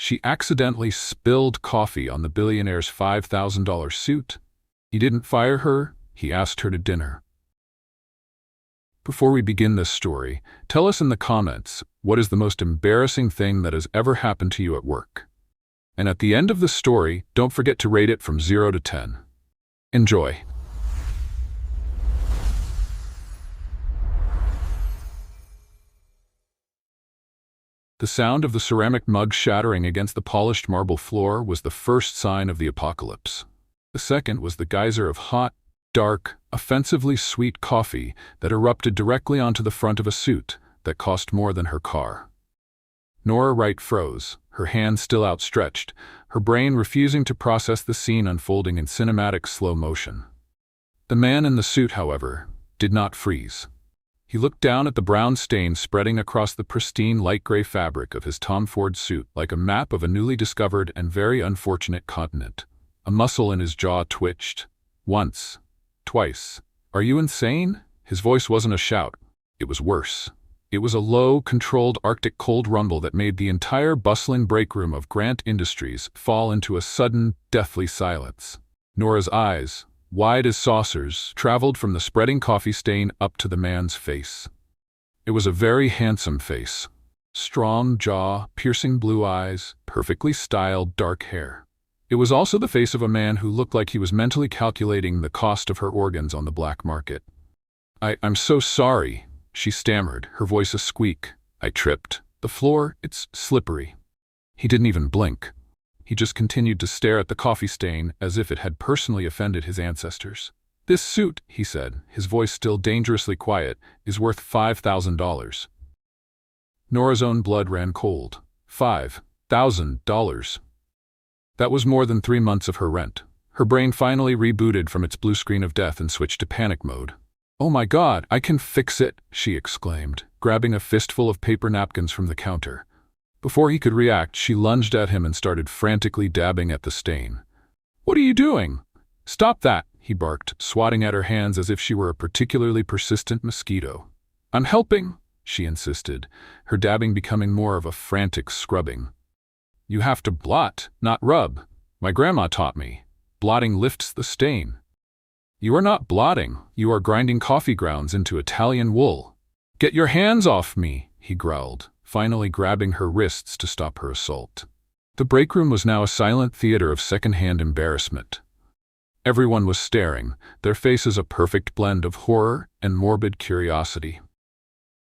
She accidentally spilled coffee on the billionaire's $5,000 suit. He didn't fire her, he asked her to dinner. Before we begin this story, tell us in the comments, what is the most embarrassing thing that has ever happened to you at work? And at the end of the story, don't forget to rate it from 0 to 10. Enjoy. The sound of the ceramic mug shattering against the polished marble floor was the first sign of the apocalypse. The second was the geyser of hot, dark, offensively sweet coffee that erupted directly onto the front of a suit that cost more than her car. Nora Wright froze, her hand still outstretched, her brain refusing to process the scene unfolding in cinematic slow motion. The man in the suit, however, did not freeze. He looked down at the brown stain spreading across the pristine light gray fabric of his Tom Ford suit like a map of a newly discovered and very unfortunate continent. A muscle in his jaw twitched. Once. Twice. "Are you insane?" His voice wasn't a shout. It was worse. It was a low, controlled Arctic cold rumble that made the entire bustling breakroom of Grant Industries fall into a sudden, deathly silence. Nora's eyes, wide as saucers, traveled from the spreading coffee stain up to the man's face. It was a very handsome face. Strong jaw, piercing blue eyes, perfectly styled dark hair. It was also the face of a man who looked like he was mentally calculating the cost of her organs on the black market. I'm so sorry," she stammered, her voice a squeak. "I tripped. The floor, it's slippery." He didn't even blink. He just continued to stare at the coffee stain as if it had personally offended his ancestors. "This suit," he said, his voice still dangerously quiet, "is worth $5,000. Nora's own blood ran cold. $5,000. That was more than 3 months of her rent. Her brain finally rebooted from its blue screen of death and switched to panic mode. "Oh my God, I can fix it," she exclaimed, grabbing a fistful of paper napkins from the counter. Before he could react, she lunged at him and started frantically dabbing at the stain. "What are you doing?" "Stop that," he barked, swatting at her hands as if she were a particularly persistent mosquito. "I'm helping," she insisted, her dabbing becoming more of a frantic scrubbing. "You have to blot, not rub. My grandma taught me. Blotting lifts the stain." "You are not blotting, you are grinding coffee grounds into Italian wool." "Get your hands off me," he growled, finally grabbing her wrists to stop her assault. The breakroom was now a silent theater of second-hand embarrassment. Everyone was staring, their faces a perfect blend of horror and morbid curiosity.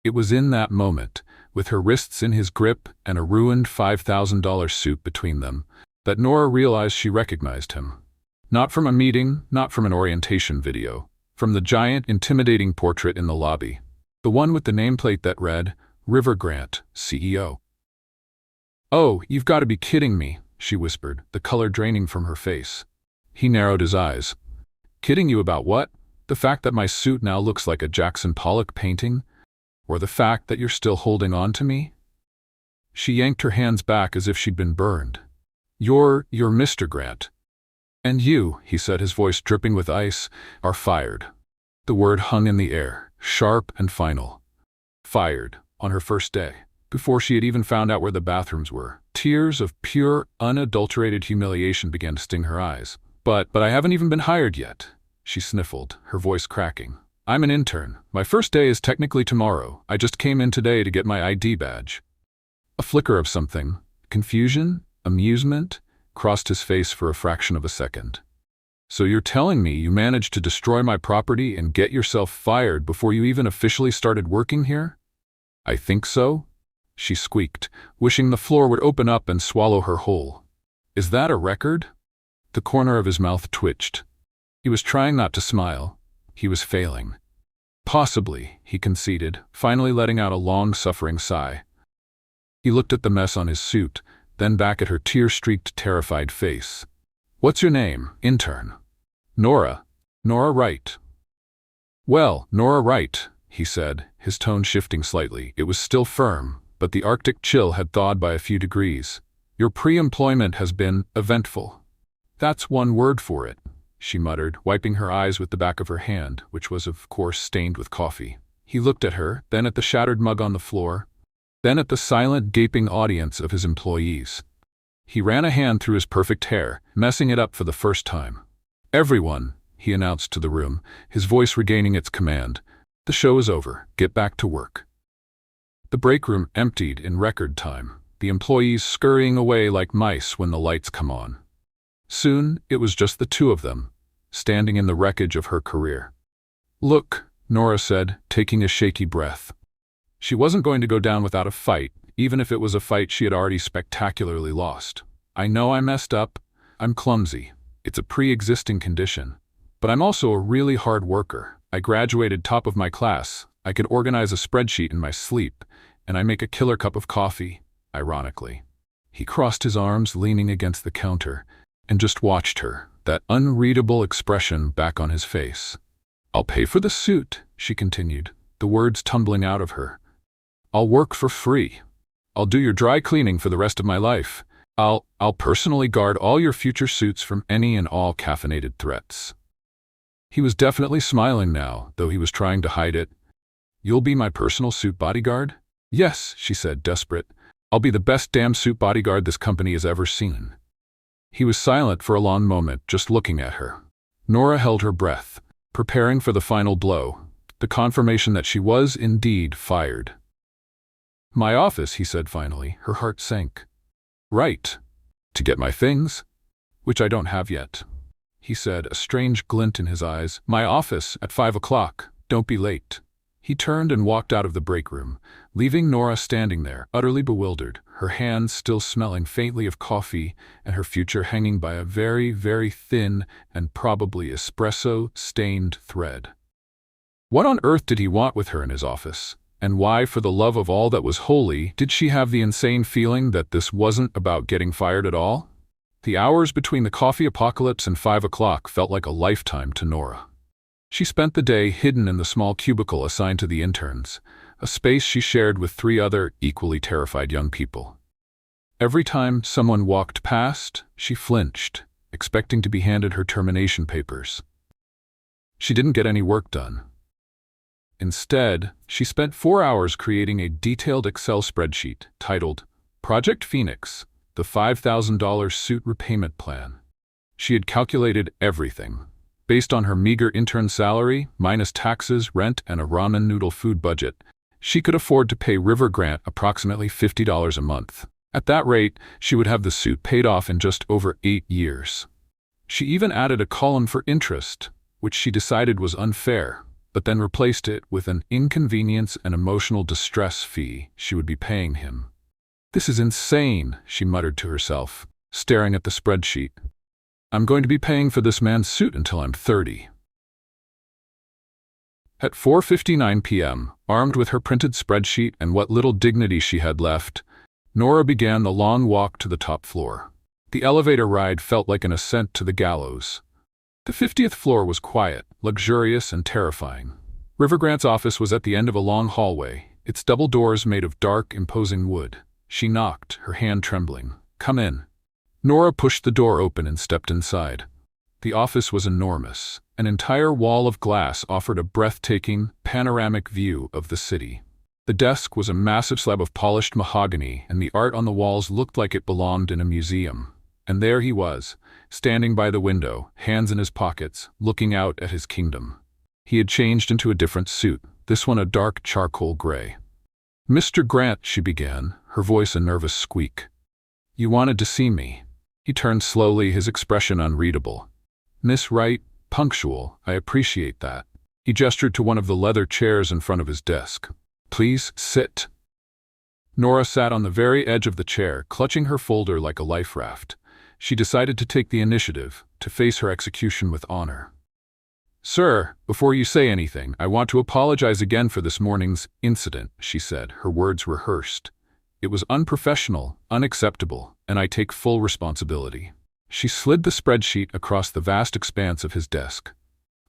It was in that moment, with her wrists in his grip and a ruined $5,000 suit between them, that Nora realized she recognized him. Not from a meeting, not from an orientation video, from the giant, intimidating portrait in the lobby. The one with the nameplate that read, "River Grant, CEO." "Oh, you've got to be kidding me," she whispered, the color draining from her face. He narrowed his eyes. "Kidding you about what? The fact that my suit now looks like a Jackson Pollock painting? Or the fact that you're still holding on to me?" She yanked her hands back as if she'd been burned. You're Mr. Grant. And you," he said, his voice dripping with ice, "are fired." The word hung in the air, sharp and final. Fired. On her first day, before she had even found out where the bathrooms were. Tears of pure, unadulterated humiliation began to sting her eyes. But I haven't even been hired yet," she sniffled, her voice cracking. "I'm an intern. My first day is technically tomorrow. I just came in today to get my ID badge." A flicker of something, confusion, amusement, crossed his face for a fraction of a second. "So you're telling me you managed to destroy my property and get yourself fired before you even officially started working here?" "I think so," she squeaked, wishing the floor would open up and swallow her whole. "Is that a record?" The corner of his mouth twitched. He was trying not to smile. He was failing. "Possibly," he conceded, finally letting out a long-suffering sigh. He looked at the mess on his suit, then back at her tear-streaked, terrified face. "What's your name, intern?" "Nora. Nora Wright." "Well, Nora Wright," he said, his tone shifting slightly. It was still firm, but the Arctic chill had thawed by a few degrees. "Your pre-employment has been eventful." "That's one word for it," she muttered, wiping her eyes with the back of her hand, which was of course stained with coffee. He looked at her, then at the shattered mug on the floor, then at the silent, gaping audience of his employees. He ran a hand through his perfect hair, messing it up for the first time. "Everyone," he announced to the room, his voice regaining its command. "The show is over. Get back to work." The break room emptied in record time, the employees scurrying away like mice when the lights come on. Soon, it was just the two of them, standing in the wreckage of her career. "Look," Nora said, taking a shaky breath. She wasn't going to go down without a fight, even if it was a fight she had already spectacularly lost. "I know I messed up. I'm clumsy. It's a pre-existing condition. But I'm also a really hard worker. I graduated top of my class. I could organize a spreadsheet in my sleep, and I make a killer cup of coffee," ironically. He crossed his arms, leaning against the counter, and just watched her, that unreadable expression back on his face. "I'll pay for the suit," she continued, the words tumbling out of her. "I'll work for free. I'll do your dry cleaning for the rest of my life. I'll personally guard all your future suits from any and all caffeinated threats." He was definitely smiling now, though he was trying to hide it. "You'll be my personal suit bodyguard?" "Yes," she said, desperate. "I'll be the best damn suit bodyguard this company has ever seen." He was silent for a long moment, just looking at her. Nora held her breath, preparing for the final blow, the confirmation that she was indeed fired. "My office," he said finally. Her heart sank. "Right. To get my things? Which I don't have yet," he said, a strange glint in his eyes. "My office, at 5 o'clock. Don't be late." He turned and walked out of the break room, leaving Nora standing there, utterly bewildered, her hands still smelling faintly of coffee and her future hanging by a very, very thin and probably espresso-stained thread. What on earth did he want with her in his office? And why, for the love of all that was holy, did she have the insane feeling that this wasn't about getting fired at all? The hours between the coffee apocalypse and 5 o'clock felt like a lifetime to Nora. She spent the day hidden in the small cubicle assigned to the interns, a space she shared with 3 other equally terrified young people. Every time someone walked past, she flinched, expecting to be handed her termination papers. She didn't get any work done. Instead, she spent 4 hours creating a detailed Excel spreadsheet titled Project Phoenix, the $5,000 suit repayment plan. She had calculated everything. Based on her meager intern salary, minus taxes, rent, and a ramen noodle food budget, she could afford to pay River Grant approximately $50 a month. At that rate, she would have the suit paid off in just over 8 years. She even added a column for interest, which she decided was unfair, but then replaced it with an inconvenience and emotional distress fee she would be paying him. "This is insane," she muttered to herself, staring at the spreadsheet. "I'm going to be paying for this man's suit until I'm 30. At 4:59 p.m., armed with her printed spreadsheet and what little dignity she had left, Nora began the long walk to the top floor. The elevator ride felt like an ascent to the gallows. The 50th floor was quiet, luxurious, and terrifying. River Grant's office was at the end of a long hallway, its double doors made of dark, imposing wood. She knocked, her hand trembling. "Come in." Nora pushed the door open and stepped inside. The office was enormous. An entire wall of glass offered a breathtaking, panoramic view of the city. The desk was a massive slab of polished mahogany, and the art on the walls looked like it belonged in a museum. And there he was, standing by the window, hands in his pockets, looking out at his kingdom. He had changed into a different suit, this one a dark charcoal gray. "Mr. Grant," she began, her voice a nervous squeak. "You wanted to see me." He turned slowly, his expression unreadable. "Miss Wright, punctual, I appreciate that." He gestured to one of the leather chairs in front of his desk. "Please, sit." Nora sat on the very edge of the chair, clutching her folder like a life raft. She decided to take the initiative, to face her execution with honor. "Sir, before you say anything, I want to apologize again for this morning's incident," she said, her words rehearsed. "It was unprofessional, unacceptable, and I take full responsibility." She slid the spreadsheet across the vast expanse of his desk.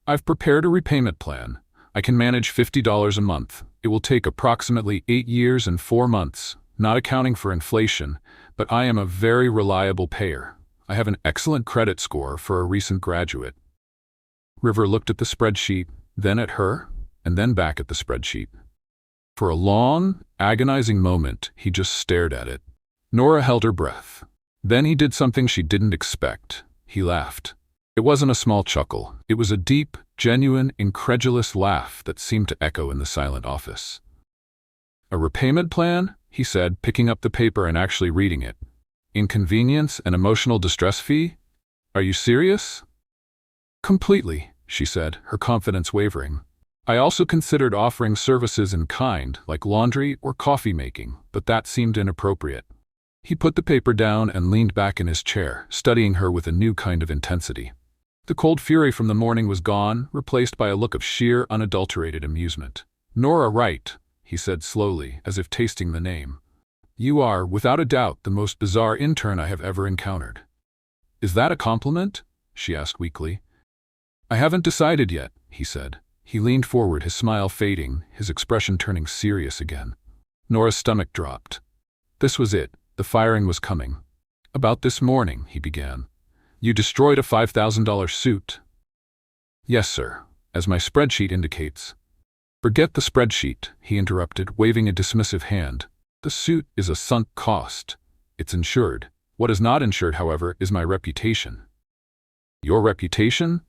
"I've prepared a repayment plan. I can manage $50 a month. It will take approximately 8 years and 4 months, not accounting for inflation, but I am a very reliable payer. I have an excellent credit score for a recent graduate." River looked at the spreadsheet, then at her, and then back at the spreadsheet. For a long, agonizing moment, he just stared at it. Nora held her breath. Then he did something she didn't expect. He laughed. It wasn't a small chuckle. It was a deep, genuine, incredulous laugh that seemed to echo in the silent office. "A repayment plan?" he said, picking up the paper and actually reading it. "Inconvenience and emotional distress fee? Are you serious?" "Completely," she said, her confidence wavering. "I also considered offering services in kind, like laundry or coffee making, but that seemed inappropriate." He put the paper down and leaned back in his chair, studying her with a new kind of intensity. The cold fury from the morning was gone, replaced by a look of sheer, unadulterated amusement. "Nora Wright," he said slowly, as if tasting the name. "You are, without a doubt, the most bizarre intern I have ever encountered." "Is that a compliment?" she asked weakly. "I haven't decided yet," he said. He leaned forward, his smile fading, his expression turning serious again. Nora's stomach dropped. This was it. The firing was coming. "About this morning," he began. "You destroyed a $5,000 suit." "Yes, sir, as my spreadsheet indicates." "Forget the spreadsheet," he interrupted, waving a dismissive hand. "The suit is a sunk cost. It's insured. What is not insured, however, is my reputation." "Your reputation?"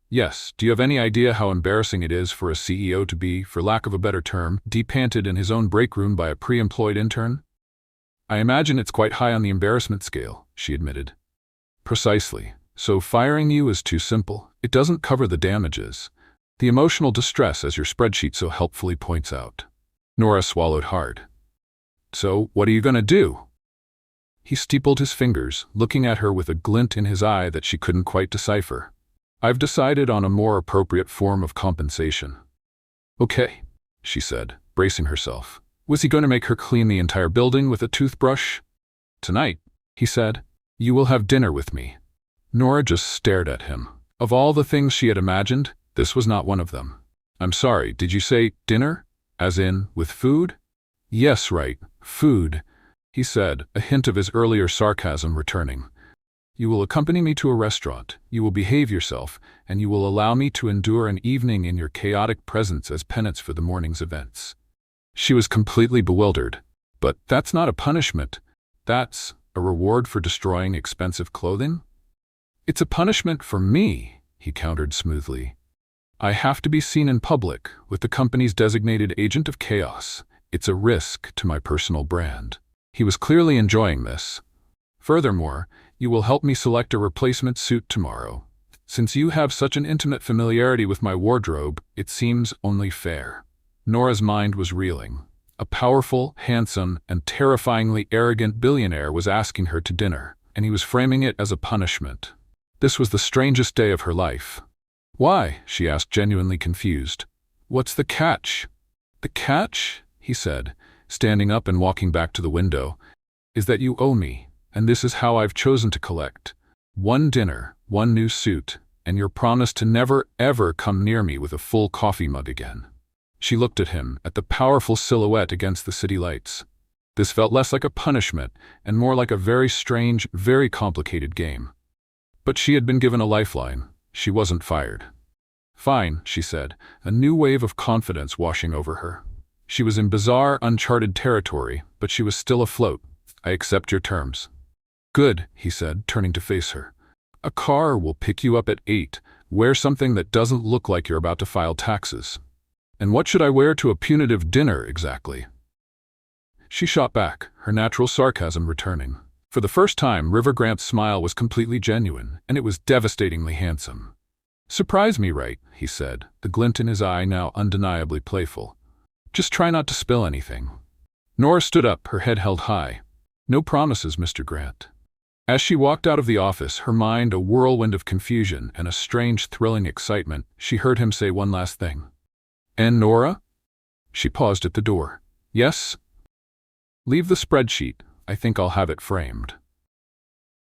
"Yes. Do you have any idea how embarrassing it is for a CEO to be, for lack of a better term, depanted in his own break room by a pre-employed intern?" "I imagine it's quite high on the embarrassment scale," she admitted. "Precisely. So firing you is too simple. It doesn't cover the damages. The emotional distress, as your spreadsheet so helpfully points out." Nora swallowed hard. "So, what are you going to do?" He steepled his fingers, looking at her with a glint in his eye that she couldn't quite decipher. "I've decided on a more appropriate form of compensation." "Okay," she said, bracing herself. Was he going to make her clean the entire building with a toothbrush? "Tonight," he said, "you will have dinner with me." Nora just stared at him. Of all the things she had imagined, this was not one of them. "I'm sorry, did you say dinner? As in, with food?" "Yes, right, food," he said, a hint of his earlier sarcasm returning. "You will accompany me to a restaurant, you will behave yourself, and you will allow me to endure an evening in your chaotic presence as penance for the morning's events." She was completely bewildered. "But that's not a punishment. That's a reward for destroying expensive clothing?" "It's a punishment for me," he countered smoothly. "I have to be seen in public with the company's designated agent of chaos. It's a risk to my personal brand." He was clearly enjoying this. "Furthermore, you will help me select a replacement suit tomorrow. Since you have such an intimate familiarity with my wardrobe, it seems only fair." Nora's mind was reeling. A powerful, handsome, and terrifyingly arrogant billionaire was asking her to dinner, and he was framing it as a punishment. This was the strangest day of her life. "Why?" she asked, genuinely confused. "What's the catch?" "The catch," he said, standing up and walking back to the window, "is that you owe me, and this is how I've chosen to collect. One dinner, one new suit, and your promise to never, ever come near me with a full coffee mug again." She looked at him, at the powerful silhouette against the city lights. This felt less like a punishment and more like a very strange, very complicated game. But she had been given a lifeline. She wasn't fired. "Fine," she said, a new wave of confidence washing over her. She was in bizarre, uncharted territory, but she was still afloat. "I accept your terms." "Good," he said, turning to face her. "A car will pick you up at 8. Wear something that doesn't look like you're about to file taxes." "And what should I wear to a punitive dinner, exactly?" She shot back, her natural sarcasm returning. For the first time, River Grant's smile was completely genuine, and it was devastatingly handsome. "Surprise me, right?" he said, the glint in his eye now undeniably playful. "Just try not to spill anything." Nora stood up, her head held high. "No promises, Mr. Grant." As she walked out of the office, her mind a whirlwind of confusion and a strange, thrilling excitement, she heard him say one last thing. "And Nora?" She paused at the door. "Yes?" "Leave the spreadsheet. I think I'll have it framed."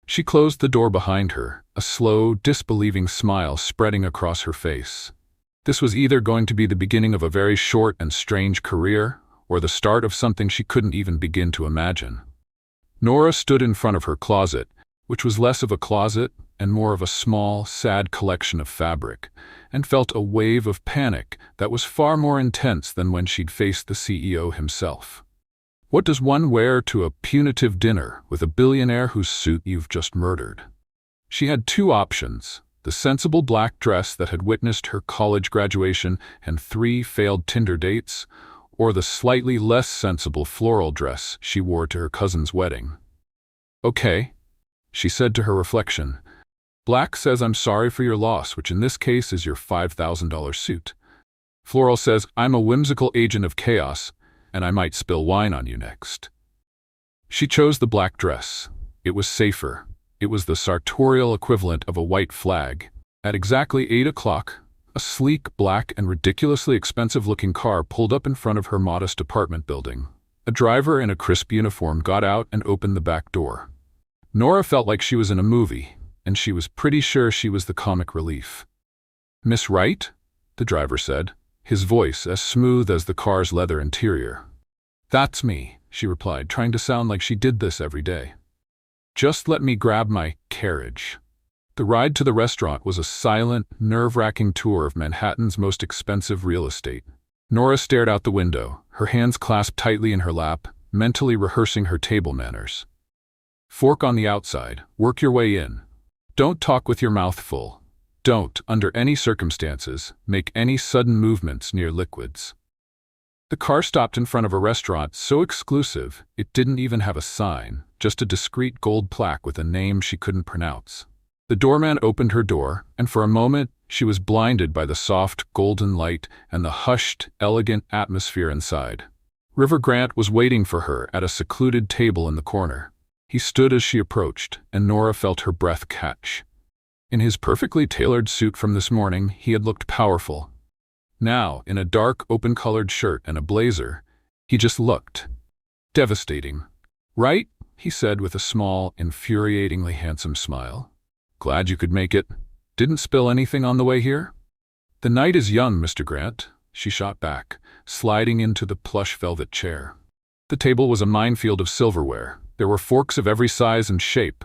She closed the door behind her, a slow, disbelieving smile spreading across her face. This was either going to be the beginning of a very short and strange career, or the start of something she couldn't even begin to imagine. Nora stood in front of her closet, which was less of a closet and more of a small, sad collection of fabric, and felt a wave of panic that was far more intense than when she'd faced the CEO himself. What does one wear to a punitive dinner with a billionaire whose suit you've just murdered? She had two options: the sensible black dress that had witnessed her college graduation and 3 failed Tinder dates, or the slightly less sensible floral dress she wore to her cousin's wedding. "Okay," she said to her reflection. "Black says I'm sorry for your loss, which in this case is your $5,000 suit. Floral says I'm a whimsical agent of chaos, and I might spill wine on you next." She chose the black dress. It was safer. It was the sartorial equivalent of a white flag. At exactly 8 o'clock, a sleek, black, and ridiculously expensive-looking car pulled up in front of her modest apartment building. A driver in a crisp uniform got out and opened the back door. Nora felt like she was in a movie, and she was pretty sure she was the comic relief. "Miss Wright?" the driver said, his voice as smooth as the car's leather interior. "That's me," she replied, trying to sound like she did this every day. "Just let me grab my carriage." The ride to the restaurant was a silent, nerve-wracking tour of Manhattan's most expensive real estate. Nora stared out the window, her hands clasped tightly in her lap, mentally rehearsing her table manners. "Fork on the outside, work your way in. Don't talk with your mouth full. Don't, under any circumstances, make any sudden movements near liquids." The car stopped in front of a restaurant so exclusive it didn't even have a sign, just a discreet gold plaque with a name she couldn't pronounce. The doorman opened her door, and for a moment she was blinded by the soft, golden light and the hushed, elegant atmosphere inside. River Grant was waiting for her at a secluded table in the corner. He stood as she approached, and Nora felt her breath catch. In his perfectly tailored suit from this morning, he had looked powerful. Now, in a dark, open-colored shirt and a blazer, he just looked devastating. "Right?" he said with a small, infuriatingly handsome smile. "Glad you could make it. Didn't spill anything on the way here?" "The night is young, Mr. Grant," she shot back, sliding into the plush velvet chair. The table was a minefield of silverware. There were forks of every size and shape.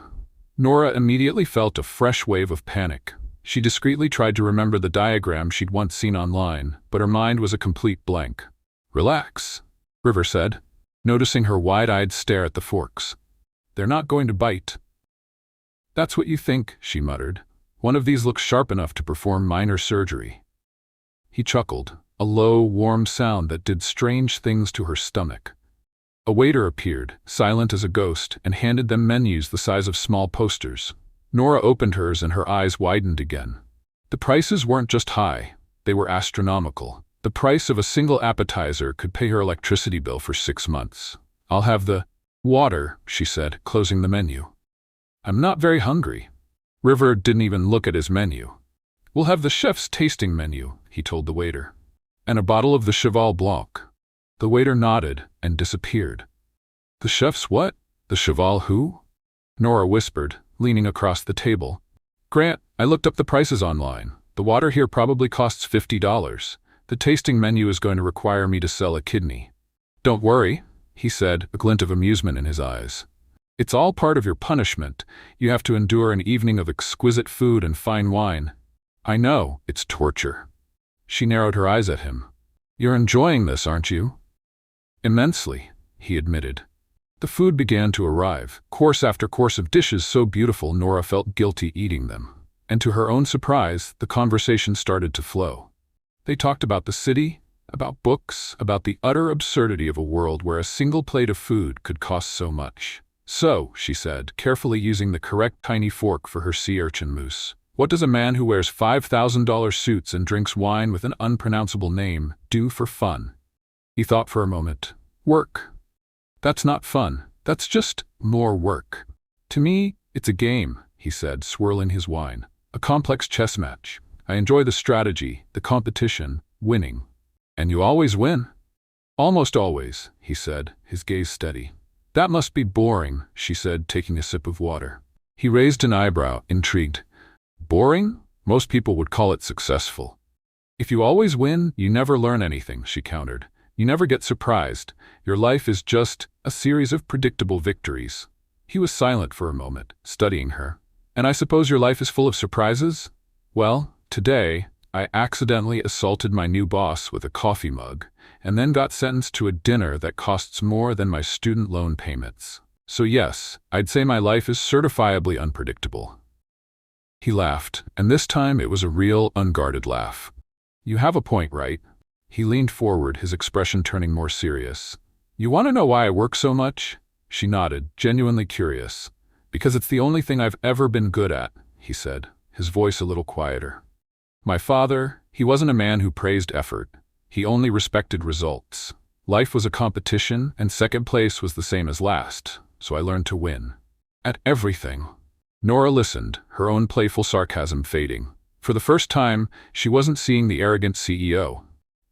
Nora immediately felt a fresh wave of panic. She discreetly tried to remember the diagram she'd once seen online, but her mind was a complete blank. "Relax," River said, noticing her wide-eyed stare at the forks. "They're not going to bite." "That's what you think," she muttered. "One of these looks sharp enough to perform minor surgery." He chuckled, a low, warm sound that did strange things to her stomach. A waiter appeared, silent as a ghost, and handed them menus the size of small posters. Nora opened hers and her eyes widened again. The prices weren't just high, they were astronomical. The price of a single appetizer could pay her electricity bill for 6 months. "I'll have the water," she said, closing the menu. "I'm not very hungry." River didn't even look at his menu. "We'll have the chef's tasting menu," he told the waiter. "And a bottle of the Cheval Blanc." The waiter nodded and disappeared. "The chef's what? The Cheval who?" Nora whispered, leaning across the table. "Grant, I looked up the prices online. The water here probably costs $50. The tasting menu is going to require me to sell a kidney." "Don't worry," he said, a glint of amusement in his eyes. "It's all part of your punishment. You have to endure an evening of exquisite food and fine wine." "I know, it's torture." She narrowed her eyes at him. "You're enjoying this, aren't you?" "Immensely," he admitted. The food began to arrive, course after course of dishes so beautiful Nora felt guilty eating them. And to her own surprise, the conversation started to flow. They talked about the city, about books, about the utter absurdity of a world where a single plate of food could cost so much. "So," she said, carefully using the correct tiny fork for her sea urchin mousse, "what does a man who wears $5,000 suits and drinks wine with an unpronounceable name do for fun?" He thought for a moment. "Work." "That's not fun. That's just more work." "To me, it's a game," he said, swirling his wine. "A complex chess match. I enjoy the strategy, the competition, winning." "And you always win?" "Almost always," he said, his gaze steady. "That must be boring," she said, taking a sip of water. He raised an eyebrow, intrigued. "Boring? Most people would call it successful." "If you always win, you never learn anything," she countered. "You never get surprised. Your life is just a series of predictable victories." He was silent for a moment, studying her. "And I suppose your life is full of surprises?" "Well, today, I accidentally assaulted my new boss with a coffee mug, and then got sentenced to a dinner that costs more than my student loan payments. So yes, I'd say my life is certifiably unpredictable." He laughed, and this time it was a real, unguarded laugh. "You have a point, right?" He leaned forward, his expression turning more serious. "You want to know why I work so much?" She nodded, genuinely curious. "Because it's the only thing I've ever been good at," he said, his voice a little quieter. "My father, he wasn't a man who praised effort. He only respected results. Life was a competition, and second place was the same as last, so I learned to win. At everything." Nora listened, her own playful sarcasm fading. For the first time, she wasn't seeing the arrogant CEO.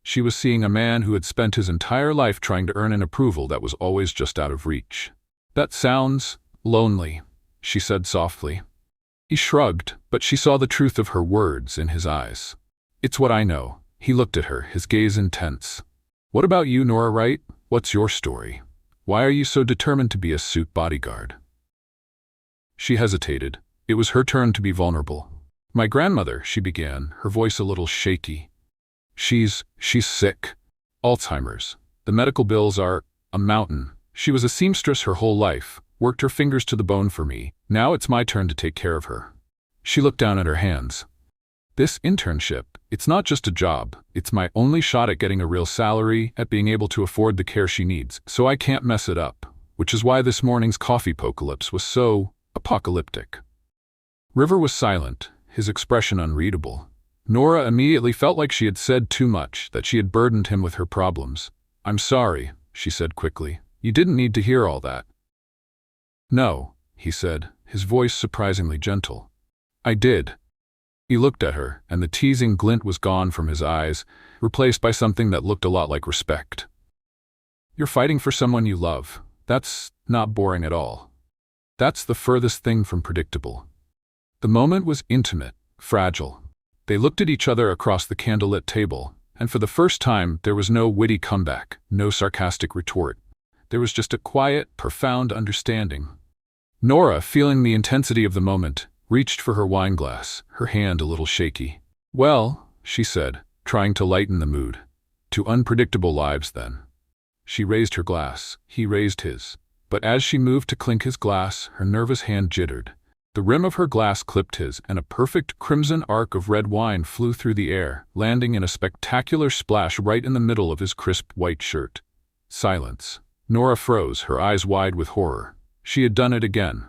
She was seeing a man who had spent his entire life trying to earn an approval that was always just out of reach. "That sounds lonely," she said softly. He shrugged, but she saw the truth of her words in his eyes. "It's what I know." He looked at her, his gaze intense. "What about you, Nora Wright? What's your story? Why are you so determined to be a suit bodyguard?" She hesitated. It was her turn to be vulnerable. "My grandmother," she began, her voice a little shaky. She's sick. Alzheimer's. The medical bills are a mountain. She was a seamstress her whole life, worked her fingers to the bone for me. Now it's my turn to take care of her." She looked down at her hands. "This internship, it's not just a job. It's my only shot at getting a real salary, at being able to afford the care she needs, so I can't mess it up. Which is why this morning's coffee apocalypse was so apocalyptic." River was silent, his expression unreadable. Nora immediately felt like she had said too much, that she had burdened him with her problems. "I'm sorry," she said quickly. "You didn't need to hear all that." "No," he said, his voice surprisingly gentle. "I did." He looked at her, and the teasing glint was gone from his eyes, replaced by something that looked a lot like respect. "You're fighting for someone you love. That's not boring at all. That's the furthest thing from predictable." The moment was intimate, fragile. They looked at each other across the candlelit table, and for the first time there was no witty comeback, no sarcastic retort. There was just a quiet, profound understanding. Nora, feeling the intensity of the moment, reached for her wineglass, her hand a little shaky. "Well," she said, trying to lighten the mood. "To unpredictable lives, then." She raised her glass. He raised his. But as she moved to clink his glass, her nervous hand jittered. The rim of her glass clipped his, and a perfect crimson arc of red wine flew through the air, landing in a spectacular splash right in the middle of his crisp white shirt. Silence. Nora froze, her eyes wide with horror. She had done it again.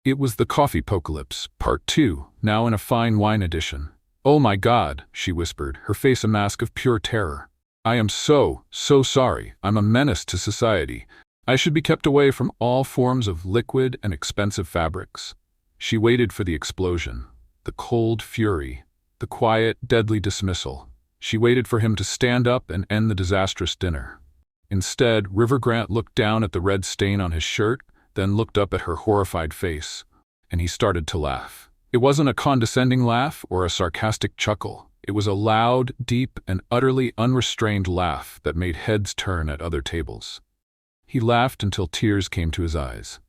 It was the coffee apocalypse, part 2, now in a fine wine edition. "Oh my God," she whispered, her face a mask of pure terror. "I am so sorry. I'm a menace to society. I should be kept away from all forms of liquid and expensive fabrics." She waited for the explosion, the cold fury, the quiet, deadly dismissal. She waited for him to stand up and end the disastrous dinner. Instead, River Grant looked down at the red stain on his shirt, then looked up at her horrified face, and he started to laugh. It wasn't a condescending laugh or a sarcastic chuckle. It was a loud, deep, and utterly unrestrained laugh that made heads turn at other tables. He laughed until tears came to his eyes.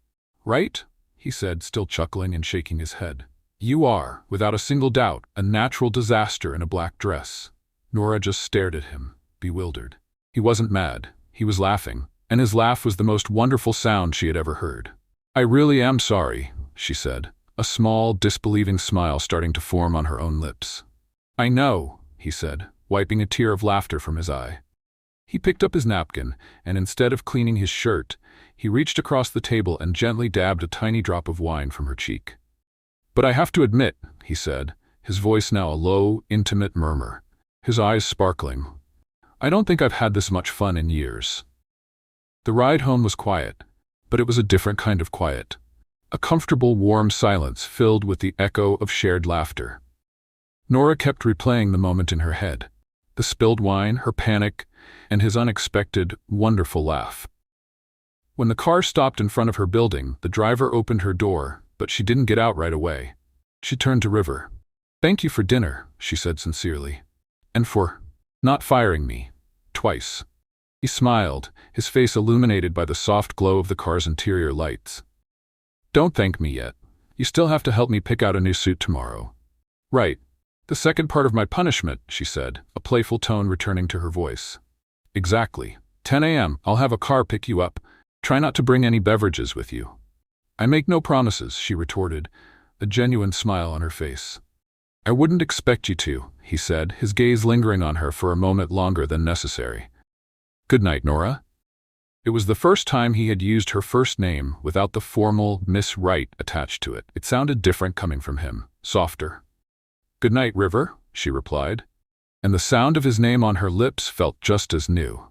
"Right?" he said, still chuckling and shaking his head. "You are, without a single doubt, a natural disaster in a black dress." Nora just stared at him, bewildered. He wasn't mad. He was laughing, and his laugh was the most wonderful sound she had ever heard. "I really am sorry," she said, a small, disbelieving smile starting to form on her own lips. "I know," he said, wiping a tear of laughter from his eye. He picked up his napkin, and instead of cleaning his shirt, he reached across the table and gently dabbed a tiny drop of wine from her cheek. "But I have to admit," he said, his voice now a low, intimate murmur, his eyes sparkling, "I don't think I've had this much fun in years." The ride home was quiet, but it was a different kind of quiet. A comfortable, warm silence filled with the echo of shared laughter. Nora kept replaying the moment in her head. The spilled wine, her panic, and his unexpected, wonderful laugh. When the car stopped in front of her building, the driver opened her door, but she didn't get out right away. She turned to River. "Thank you for dinner," she said sincerely. "And for not firing me. Twice." He smiled, his face illuminated by the soft glow of the car's interior lights. "Don't thank me yet. You still have to help me pick out a new suit tomorrow." "Right. The second part of my punishment, she said, a playful tone returning to her voice. Exactly. 10 a.m., I'll have a car pick you up. Try not to bring any beverages with you. I make no promises, she retorted, a genuine smile on her face. I wouldn't expect you to, he said, his gaze lingering on her for a moment longer than necessary. Good night, Nora. It was the first time he had used her first name without the formal Miss Wright attached to it. It sounded different coming from him, softer. Good night, River, she replied, and the sound of his name on her lips felt just as new.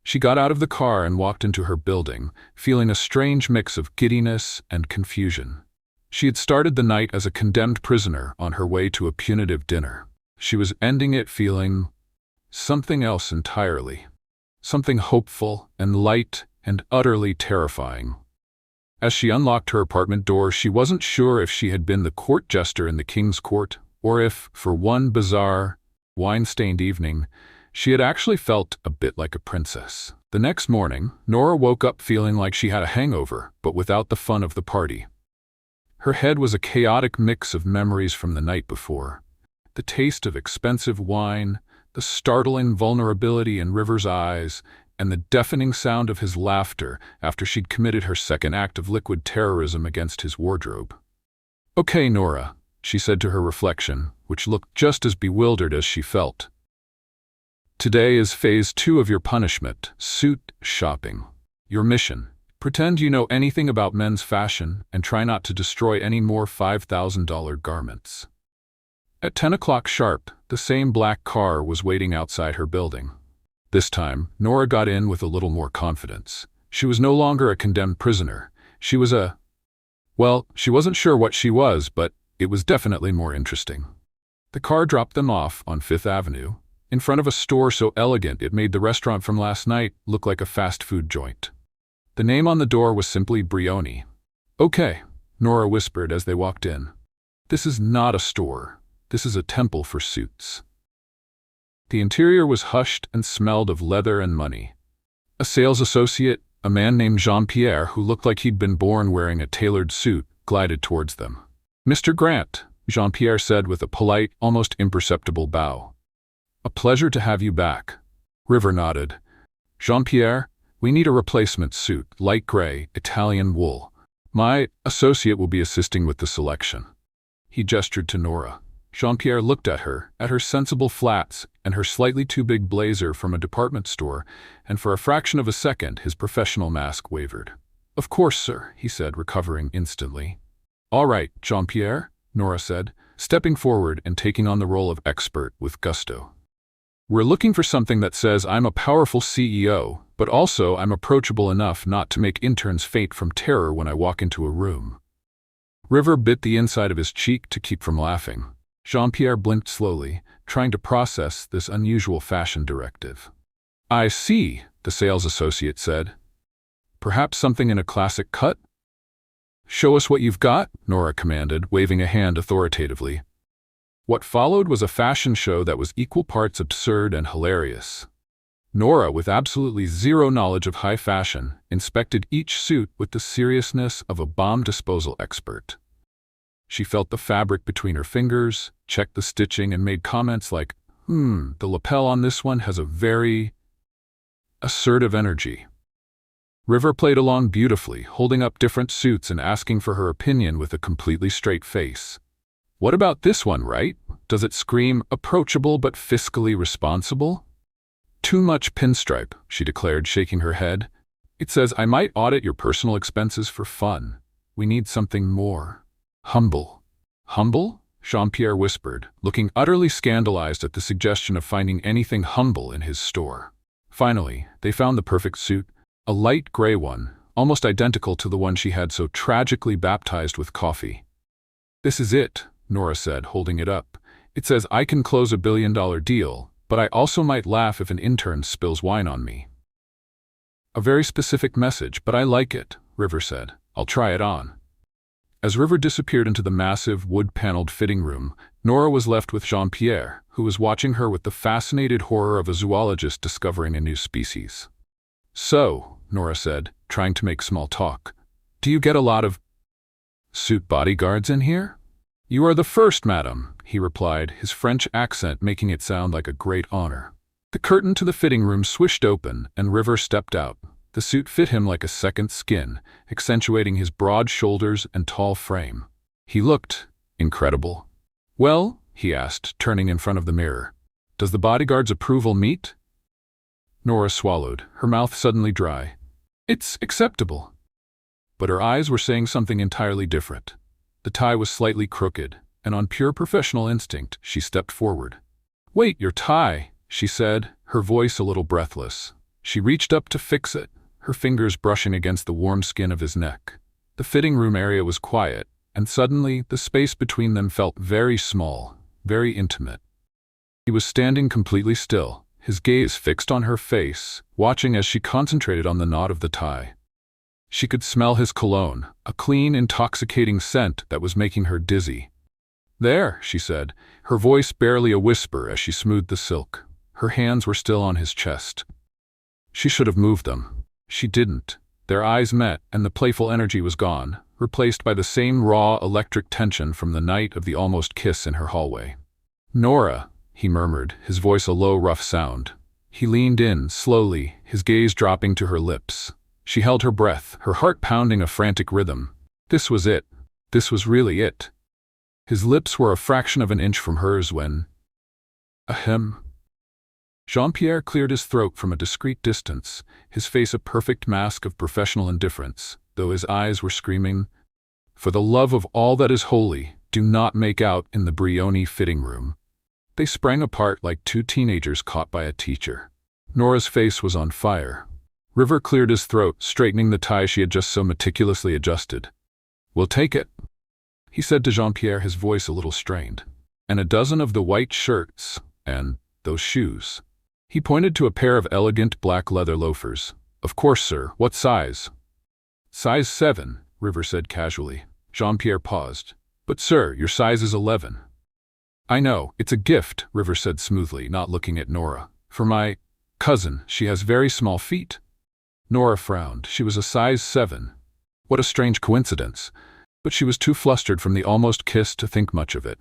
She got out of the car and walked into her building, feeling a strange mix of giddiness and confusion. She had started the night as a condemned prisoner on her way to a punitive dinner. She was ending it feeling something else entirely. Something hopeful and light and utterly terrifying. As she unlocked her apartment door, she wasn't sure if she had been the court jester in the king's court, or if, for one bizarre, wine-stained evening, she had actually felt a bit like a princess. The next morning, Nora woke up feeling like she had a hangover, but without the fun of the party. Her head was a chaotic mix of memories from the night before. The taste of expensive wine, the startling vulnerability in River's eyes, and the deafening sound of his laughter after she'd committed her second act of liquid terrorism against his wardrobe. Okay, Nora, she said to her reflection, which looked just as bewildered as she felt. Today is phase 2 of your punishment, suit shopping. Your mission: pretend you know anything about men's fashion and try not to destroy any more $5,000 garments. At 10 o'clock sharp, the same black car was waiting outside her building. This time, Nora got in with a little more confidence. She was no longer a condemned prisoner. She was she wasn't sure what she was, but it was definitely more interesting. The car dropped them off on Fifth Avenue, in front of a store so elegant it made the restaurant from last night look like a fast food joint. The name on the door was simply Brioni. Okay, Nora whispered as they walked in. This is not a store. This is a temple for suits. The interior was hushed and smelled of leather and money. A sales associate, a man named Jean-Pierre who looked like he'd been born wearing a tailored suit, glided towards them. Mr. Grant, Jean-Pierre said with a polite, almost imperceptible bow. A pleasure to have you back. River nodded. Jean-Pierre, we need a replacement suit, light gray, Italian wool. My associate will be assisting with the selection. He gestured to Nora. Jean-Pierre looked at her sensible flats and her slightly too big blazer from a department store, and for a fraction of a second his professional mask wavered. Of course, sir, he said, recovering instantly. All right, Jean-Pierre, Nora said, stepping forward and taking on the role of expert with gusto. We're looking for something that says I'm a powerful CEO, but also I'm approachable enough not to make interns faint from terror when I walk into a room. River bit the inside of his cheek to keep from laughing. Jean-Pierre blinked slowly, trying to process this unusual fashion directive. I see, the sales associate said. Perhaps something in a classic cut? Show us what you've got, Nora commanded, waving a hand authoritatively. What followed was a fashion show that was equal parts absurd and hilarious. Nora, with absolutely zero knowledge of high fashion, inspected each suit with the seriousness of a bomb disposal expert. She felt the fabric between her fingers, checked the stitching, and made comments like, the lapel on this one has a very assertive energy. River played along beautifully, holding up different suits and asking for her opinion with a completely straight face. What about this one, right? Does it scream approachable but fiscally responsible? Too much pinstripe, she declared, shaking her head. It says I might audit your personal expenses for fun. We need something more humble. Humble? Jean-Pierre whispered, looking utterly scandalized at the suggestion of finding anything humble in his store. Finally, they found the perfect suit, a light gray one, almost identical to the one she had so tragically baptized with coffee. This is it, Nora said, holding it up. It says I can close $1 billion deal, but I also might laugh if an intern spills wine on me. A very specific message, but I like it, River said. I'll try it on. As River disappeared into the massive, wood-paneled fitting room, Nora was left with Jean-Pierre, who was watching her with the fascinated horror of a zoologist discovering a new species. So, Nora said, trying to make small talk, do you get a lot of suit bodyguards in here? "You are the first, madam," he replied, his French accent making it sound like a great honor. The curtain to the fitting room swished open, and River stepped out. The suit fit him like a second skin, accentuating his broad shoulders and tall frame. He looked incredible. "Well," he asked, turning in front of the mirror, "does the bodyguard's approval meet?" Nora swallowed, her mouth suddenly dry. "It's acceptable." But her eyes were saying something entirely different. The tie was slightly crooked, and on pure professional instinct, she stepped forward. "Wait, your tie," she said, her voice a little breathless. She reached up to fix it, her fingers brushing against the warm skin of his neck. The fitting room area was quiet, and suddenly the space between them felt very small, very intimate. He was standing completely still, his gaze fixed on her face, watching as she concentrated on the knot of the tie. She could smell his cologne, a clean, intoxicating scent that was making her dizzy. "There," she said, her voice barely a whisper as she smoothed the silk. Her hands were still on his chest. She should have moved them. She didn't. Their eyes met, and the playful energy was gone, replaced by the same raw, electric tension from the night of the almost kiss in her hallway. "Nora," he murmured, his voice a low, rough sound. He leaned in, slowly, his gaze dropping to her lips. She held her breath, her heart pounding a frantic rhythm. This was it. This was really it. His lips were a fraction of an inch from hers when... Ahem. Jean-Pierre cleared his throat from a discreet distance, his face a perfect mask of professional indifference, though his eyes were screaming, "For the love of all that is holy, do not make out in the Brioni fitting room." They sprang apart like two teenagers caught by a teacher. Nora's face was on fire. River cleared his throat, straightening the tie she had just so meticulously adjusted. "We'll take it," he said to Jean-Pierre, his voice a little strained. "And a dozen of the white shirts, and those shoes." He pointed to a pair of elegant black leather loafers. "Of course, sir. What size?" "Size 7, River said casually. Jean-Pierre paused. "But sir, your size is 11. "I know, it's a gift," River said smoothly, not looking at Nora. "For my cousin, she has very small feet." Nora frowned. She was a size 7. What a strange coincidence. But she was too flustered from the almost kiss to think much of it.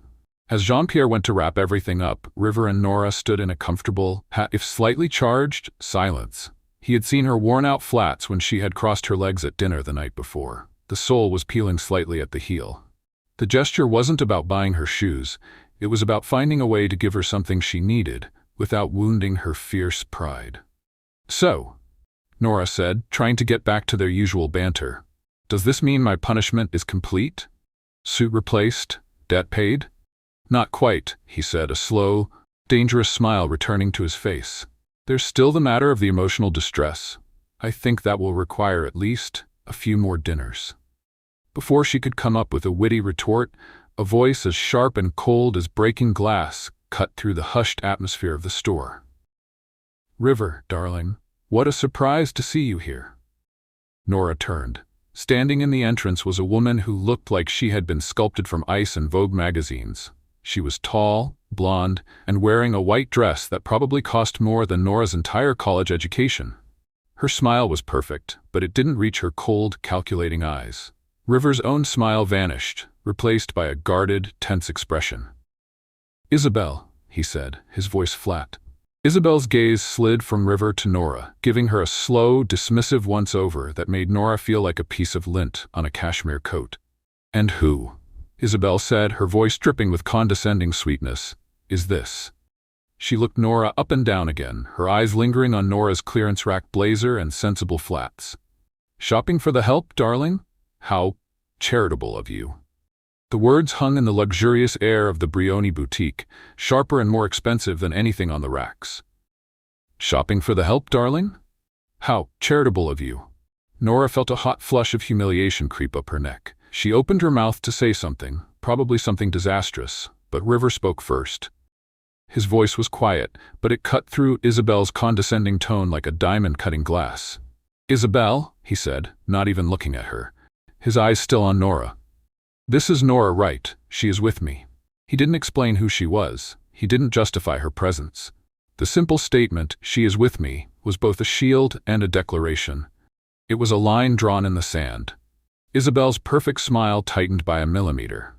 As Jean-Pierre went to wrap everything up, River and Nora stood in a comfortable, if slightly charged, silence. He had seen her worn-out flats when she had crossed her legs at dinner the night before. The sole was peeling slightly at the heel. The gesture wasn't about buying her shoes. It was about finding a way to give her something she needed, without wounding her fierce pride. "So," Nora said, trying to get back to their usual banter, "does this mean my punishment is complete? Suit replaced? Debt paid?" "Not quite," he said, a slow, dangerous smile returning to his face. "There's still the matter of the emotional distress. I think that will require at least a few more dinners." Before she could come up with a witty retort, a voice as sharp and cold as breaking glass cut through the hushed atmosphere of the store. "River, darling, what a surprise to see you here." Nora turned. Standing in the entrance was a woman who looked like she had been sculpted from ice and Vogue magazines. She was tall, blonde, and wearing a white dress that probably cost more than Nora's entire college education. Her smile was perfect, but it didn't reach her cold, calculating eyes. River's own smile vanished, replaced by a guarded, tense expression. "Isabelle," he said, his voice flat. Isabelle's gaze slid from River to Nora, giving her a slow, dismissive once-over that made Nora feel like a piece of lint on a cashmere coat. "And who," Isabelle said, her voice dripping with condescending sweetness, "is this?" She looked Nora up and down again, her eyes lingering on Nora's clearance rack blazer and sensible flats. "Shopping for the help, darling? How charitable of you." The words hung in the luxurious air of the Brioni boutique, sharper and more expensive than anything on the racks. "Shopping for the help, darling? How charitable of you." Nora felt a hot flush of humiliation creep up her neck. She opened her mouth to say something, probably something disastrous, but River spoke first. His voice was quiet, but it cut through Isabelle's condescending tone like a diamond cutting glass. "Isabelle," he said, not even looking at her, his eyes still on Nora. "This is Nora Wright. She is with me." He didn't explain who she was. He didn't justify her presence. The simple statement, "she is with me," was both a shield and a declaration. It was a line drawn in the sand. Isabelle's perfect smile tightened by a millimeter.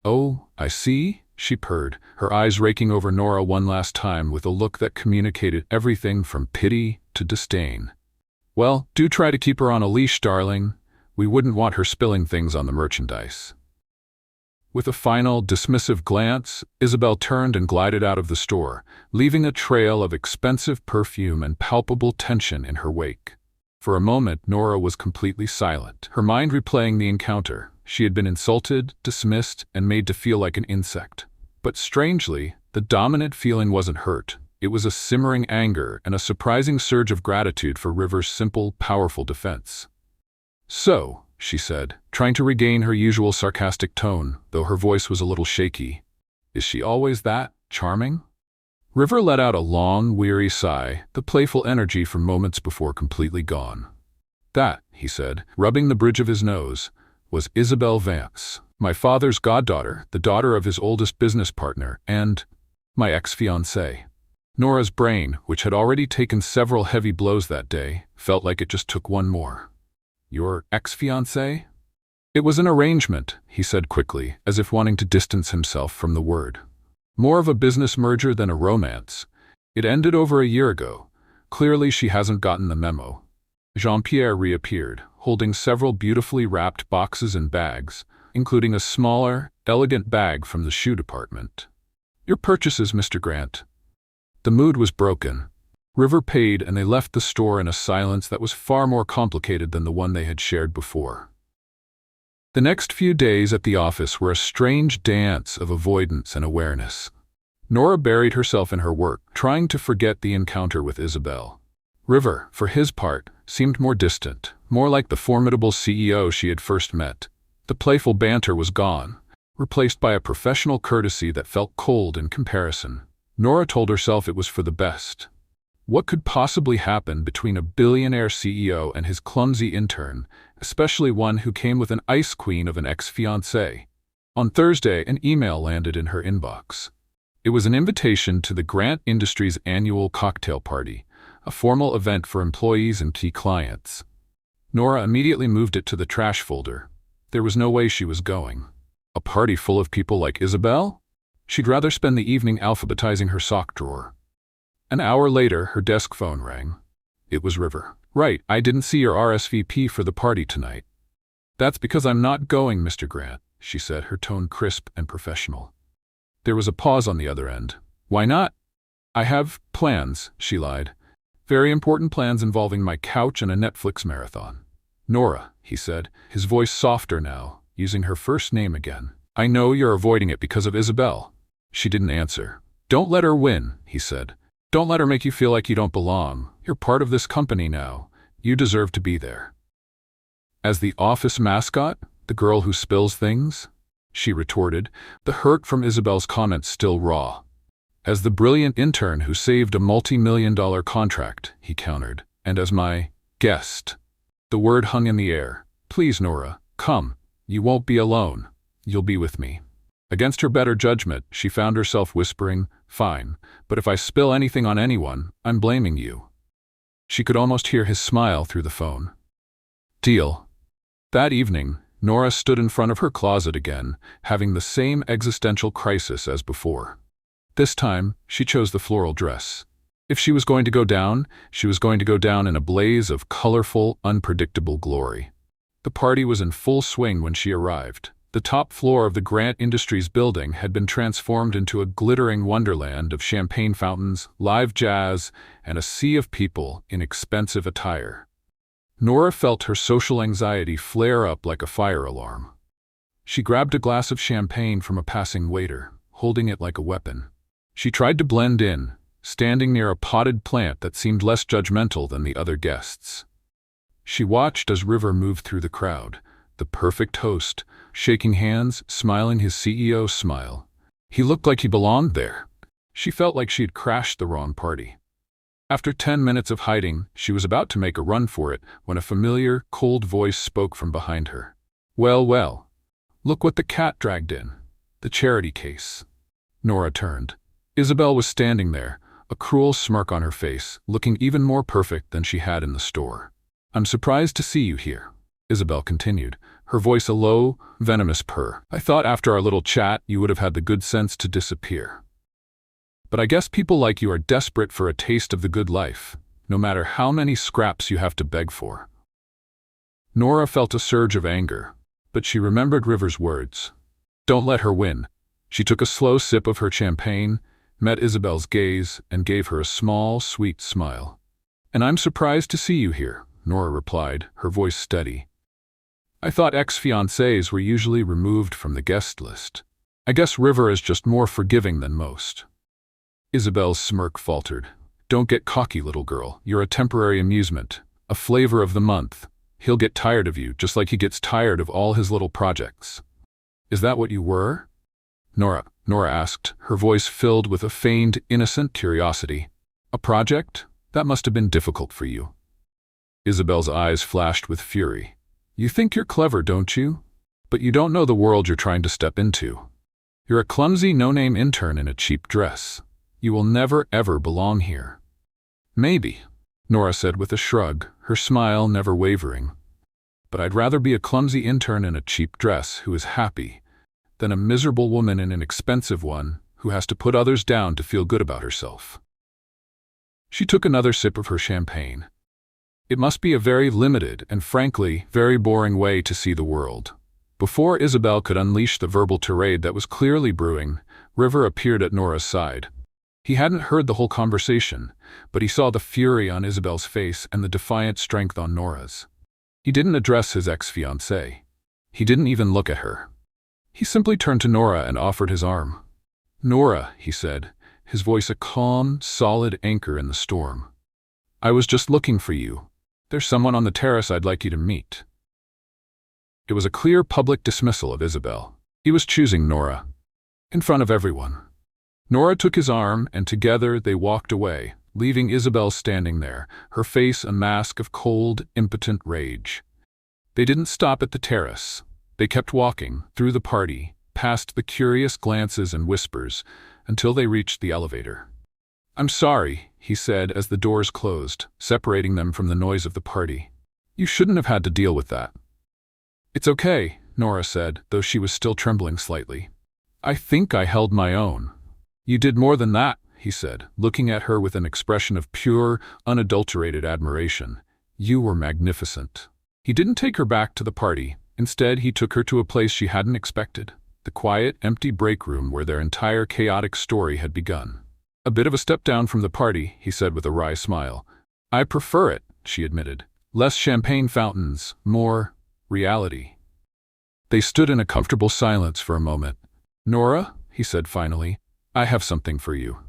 "Oh, I see," she purred, her eyes raking over Nora one last time with a look that communicated everything from pity to disdain. "Well, do try to keep her on a leash, darling. We wouldn't want her spilling things on the merchandise." With a final, dismissive glance, Isabel turned and glided out of the store, leaving a trail of expensive perfume and palpable tension in her wake. For a moment, Nora was completely silent, her mind replaying the encounter. She had been insulted, dismissed, and made to feel like an insect. But strangely, the dominant feeling wasn't hurt. It was a simmering anger and a surprising surge of gratitude for River's simple, powerful defense. "So," she said, trying to regain her usual sarcastic tone, though her voice was a little shaky, "is she always that charming?" River let out a long, weary sigh, the playful energy from moments before completely gone. "That," he said, rubbing the bridge of his nose, "was Isabel Vance, my father's goddaughter, the daughter of his oldest business partner, and my ex-fiancée." Nora's brain, which had already taken several heavy blows that day, felt like it just took one more. "Your ex-fiancée?" "It was an arrangement," he said quickly, as if wanting to distance himself from the word. "More of a business merger than a romance. It ended over a year ago. Clearly she hasn't gotten the memo." Jean-Pierre reappeared, holding several beautifully wrapped boxes and bags, including a smaller, elegant bag from the shoe department. "Your purchases, Mr. Grant." The mood was broken. River paid and they left the store in a silence that was far more complicated than the one they had shared before. The next few days at the office were a strange dance of avoidance and awareness. Nora buried herself in her work, trying to forget the encounter with Isabel. River, for his part, seemed more distant, more like the formidable CEO she had first met. The playful banter was gone, replaced by a professional courtesy that felt cold in comparison. Nora told herself it was for the best. What could possibly happen between a billionaire CEO and his clumsy intern, especially one who came with an ice queen of an ex-fiancée? On Thursday, an email landed in her inbox. It was an invitation to the Grant Industries annual cocktail party, a formal event for employees and key clients. Nora immediately moved it to the trash folder. There was no way she was going. A party full of people like Isabel? She'd rather spend the evening alphabetizing her sock drawer. An hour later, her desk phone rang. It was River. "Right, I didn't see your RSVP for the party tonight." "That's because I'm not going, Mr. Grant," she said, her tone crisp and professional. There was a pause on the other end. "Why not?" "I have plans," she lied. "Very important plans involving my couch and a Netflix marathon." "Nora," he said, his voice softer now, using her first name again. "I know you're avoiding it because of Isabel." She didn't answer. "Don't let her win," he said. "Don't let her make you feel like you don't belong. You're part of this company now. You deserve to be there." "As the office mascot? The girl who spills things?" she retorted, the hurt from Isabel's comment still raw. "As the brilliant intern who saved a multi-million-dollar contract," he countered. "And as my guest." The word hung in the air. "Please, Nora, come. You won't be alone. You'll be with me." Against her better judgment, she found herself whispering, "Fine, but if I spill anything on anyone, I'm blaming you." She could almost hear his smile through the phone. "Deal." That evening, Nora stood in front of her closet again, having the same existential crisis as before. This time, she chose the floral dress. If she was going to go down, she was going to go down in a blaze of colorful, unpredictable glory. The party was in full swing when she arrived. The top floor of the Grant Industries building had been transformed into a glittering wonderland of champagne fountains, live jazz, and a sea of people in expensive attire. Nora felt her social anxiety flare up like a fire alarm. She grabbed a glass of champagne from a passing waiter, holding it like a weapon. She tried to blend in, standing near a potted plant that seemed less judgmental than the other guests. She watched as River moved through the crowd, the perfect host, shaking hands, smiling his CEO smile. He looked like he belonged there. She felt like she had crashed the wrong party. After 10 minutes of hiding, she was about to make a run for it when a familiar, cold voice spoke from behind her. "Well, well. Look what the cat dragged in. The charity case." Nora turned. Isabel was standing there, a cruel smirk on her face, looking even more perfect than she had in the store. "I'm surprised to see you here," Isabel continued, her voice a low, venomous purr. "I thought after our little chat you would have had the good sense to disappear. But I guess people like you are desperate for a taste of the good life, no matter how many scraps you have to beg for." Nora felt a surge of anger, but she remembered River's words. Don't let her win. She took a slow sip of her champagne, met Isabel's gaze, and gave her a small, sweet smile. "And I'm surprised to see you here," Nora replied, her voice steady. "I thought ex-fiancés were usually removed from the guest list. I guess River is just more forgiving than most." Isabel's smirk faltered. "Don't get cocky, little girl. You're a temporary amusement, a flavor of the month. He'll get tired of you, just like he gets tired of all his little projects." "Is that what you were?" Nora asked, her voice filled with a feigned, innocent curiosity. "A project? That must have been difficult for you." Isabel's eyes flashed with fury. "You think you're clever, don't you? But you don't know the world you're trying to step into. You're a clumsy, no-name intern in a cheap dress. You will never, ever belong here." "Maybe," Nora said with a shrug, her smile never wavering. "But I'd rather be a clumsy intern in a cheap dress who is happy than a miserable woman in an expensive one who has to put others down to feel good about herself." She took another sip of her champagne. It must be a very limited and, frankly, very boring way to see the world. Before Isabel could unleash the verbal tirade that was clearly brewing, River appeared at Nora's side. He hadn't heard the whole conversation, but he saw the fury on Isabel's face and the defiant strength on Nora's. He didn't address his ex-fiancée. He didn't even look at her. He simply turned to Nora and offered his arm. "Nora," he said, his voice a calm, solid anchor in the storm. "I was just looking for you. There's someone on the terrace I'd like you to meet." It was a clear public dismissal of Isabel. He was choosing Nora. In front of everyone. Nora took his arm, and together they walked away, leaving Isabel standing there, her face a mask of cold, impotent rage. They didn't stop at the terrace. They kept walking, through the party, past the curious glances and whispers, until they reached the elevator. "I'm sorry," he said as the doors closed, separating them from the noise of the party. "You shouldn't have had to deal with that." "It's okay," Nora said, though she was still trembling slightly. "I think I held my own." "You did more than that," he said, looking at her with an expression of pure, unadulterated admiration. "You were magnificent." He didn't take her back to the party. Instead, he took her to a place she hadn't expected, the quiet, empty break room where their entire chaotic story had begun. "A bit of a step down from the party," he said with a wry smile. "I prefer it," she admitted. "Less champagne fountains, more reality." They stood in a comfortable silence for a moment. "Nora," he said finally, "I have something for you."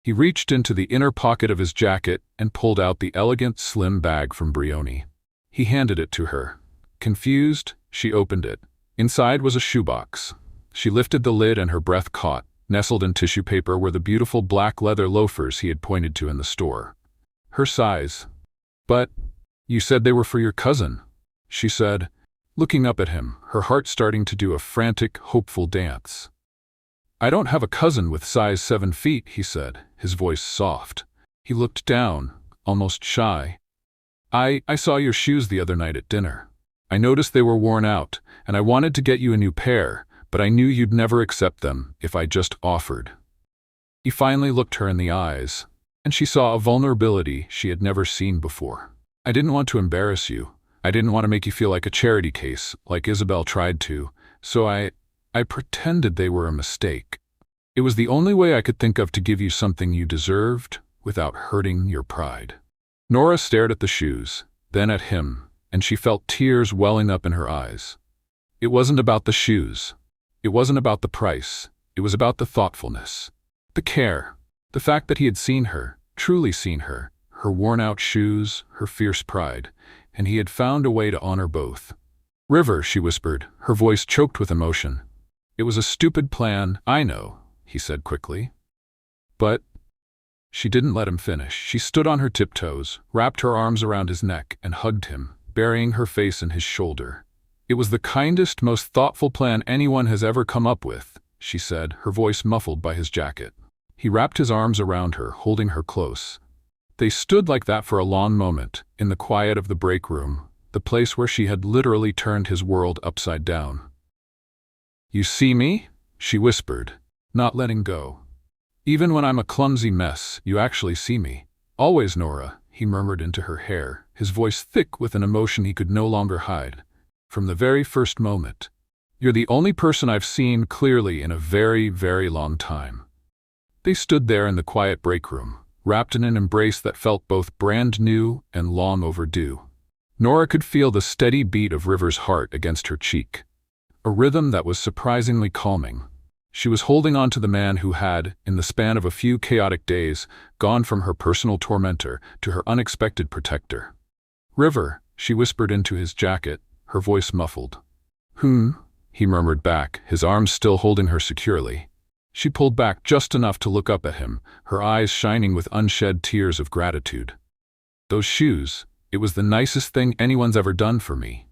He reached into the inner pocket of his jacket and pulled out the elegant, slim bag from Brioni. He handed it to her. Confused, she opened it. Inside was a shoebox. She lifted the lid and her breath caught. Nestled in tissue paper were the beautiful black leather loafers he had pointed to in the store. Her size. "But you said they were for your cousin," she said, looking up at him, her heart starting to do a frantic, hopeful dance. "I don't have a cousin with size 7 feet, he said, his voice soft. He looked down, almost shy. I saw your shoes the other night at dinner. I noticed they were worn out, and I wanted to get you a new pair, but I knew you'd never accept them if I just offered." He finally looked her in the eyes, and she saw a vulnerability she had never seen before. "I didn't want to embarrass you. I didn't want to make you feel like a charity case, like Isabel tried to, so I pretended they were a mistake. It was the only way I could think of to give you something you deserved without hurting your pride." Nora stared at the shoes, then at him, and she felt tears welling up in her eyes. It wasn't about the shoes. It wasn't about the price. It was about the thoughtfulness, the care, the fact that he had seen her, truly seen her, her worn-out shoes, her fierce pride, and he had found a way to honor both. "River," she whispered, her voice choked with emotion. "It was a stupid plan, I know," he said quickly. "But—" She didn't let him finish. She stood on her tiptoes, wrapped her arms around his neck, and hugged him, burying her face in his shoulder. "It was the kindest, most thoughtful plan anyone has ever come up with," she said, her voice muffled by his jacket. He wrapped his arms around her, holding her close. They stood like that for a long moment, in the quiet of the break room, the place where she had literally turned his world upside down. "You see me?" she whispered, not letting go. "Even when I'm a clumsy mess, you actually see me." "Always, Nora," he murmured into her hair, his voice thick with an emotion he could no longer hide. "From the very first moment. You're the only person I've seen clearly in a very, very long time." They stood there in the quiet break room, wrapped in an embrace that felt both brand new and long overdue. Nora could feel the steady beat of River's heart against her cheek, a rhythm that was surprisingly calming. She was holding on to the man who had, in the span of a few chaotic days, gone from her personal tormentor to her unexpected protector. "River," she whispered into his jacket, her voice muffled. He murmured back, his arms still holding her securely. She pulled back just enough to look up at him, her eyes shining with unshed tears of gratitude. "Those shoes, it was the nicest thing anyone's ever done for me."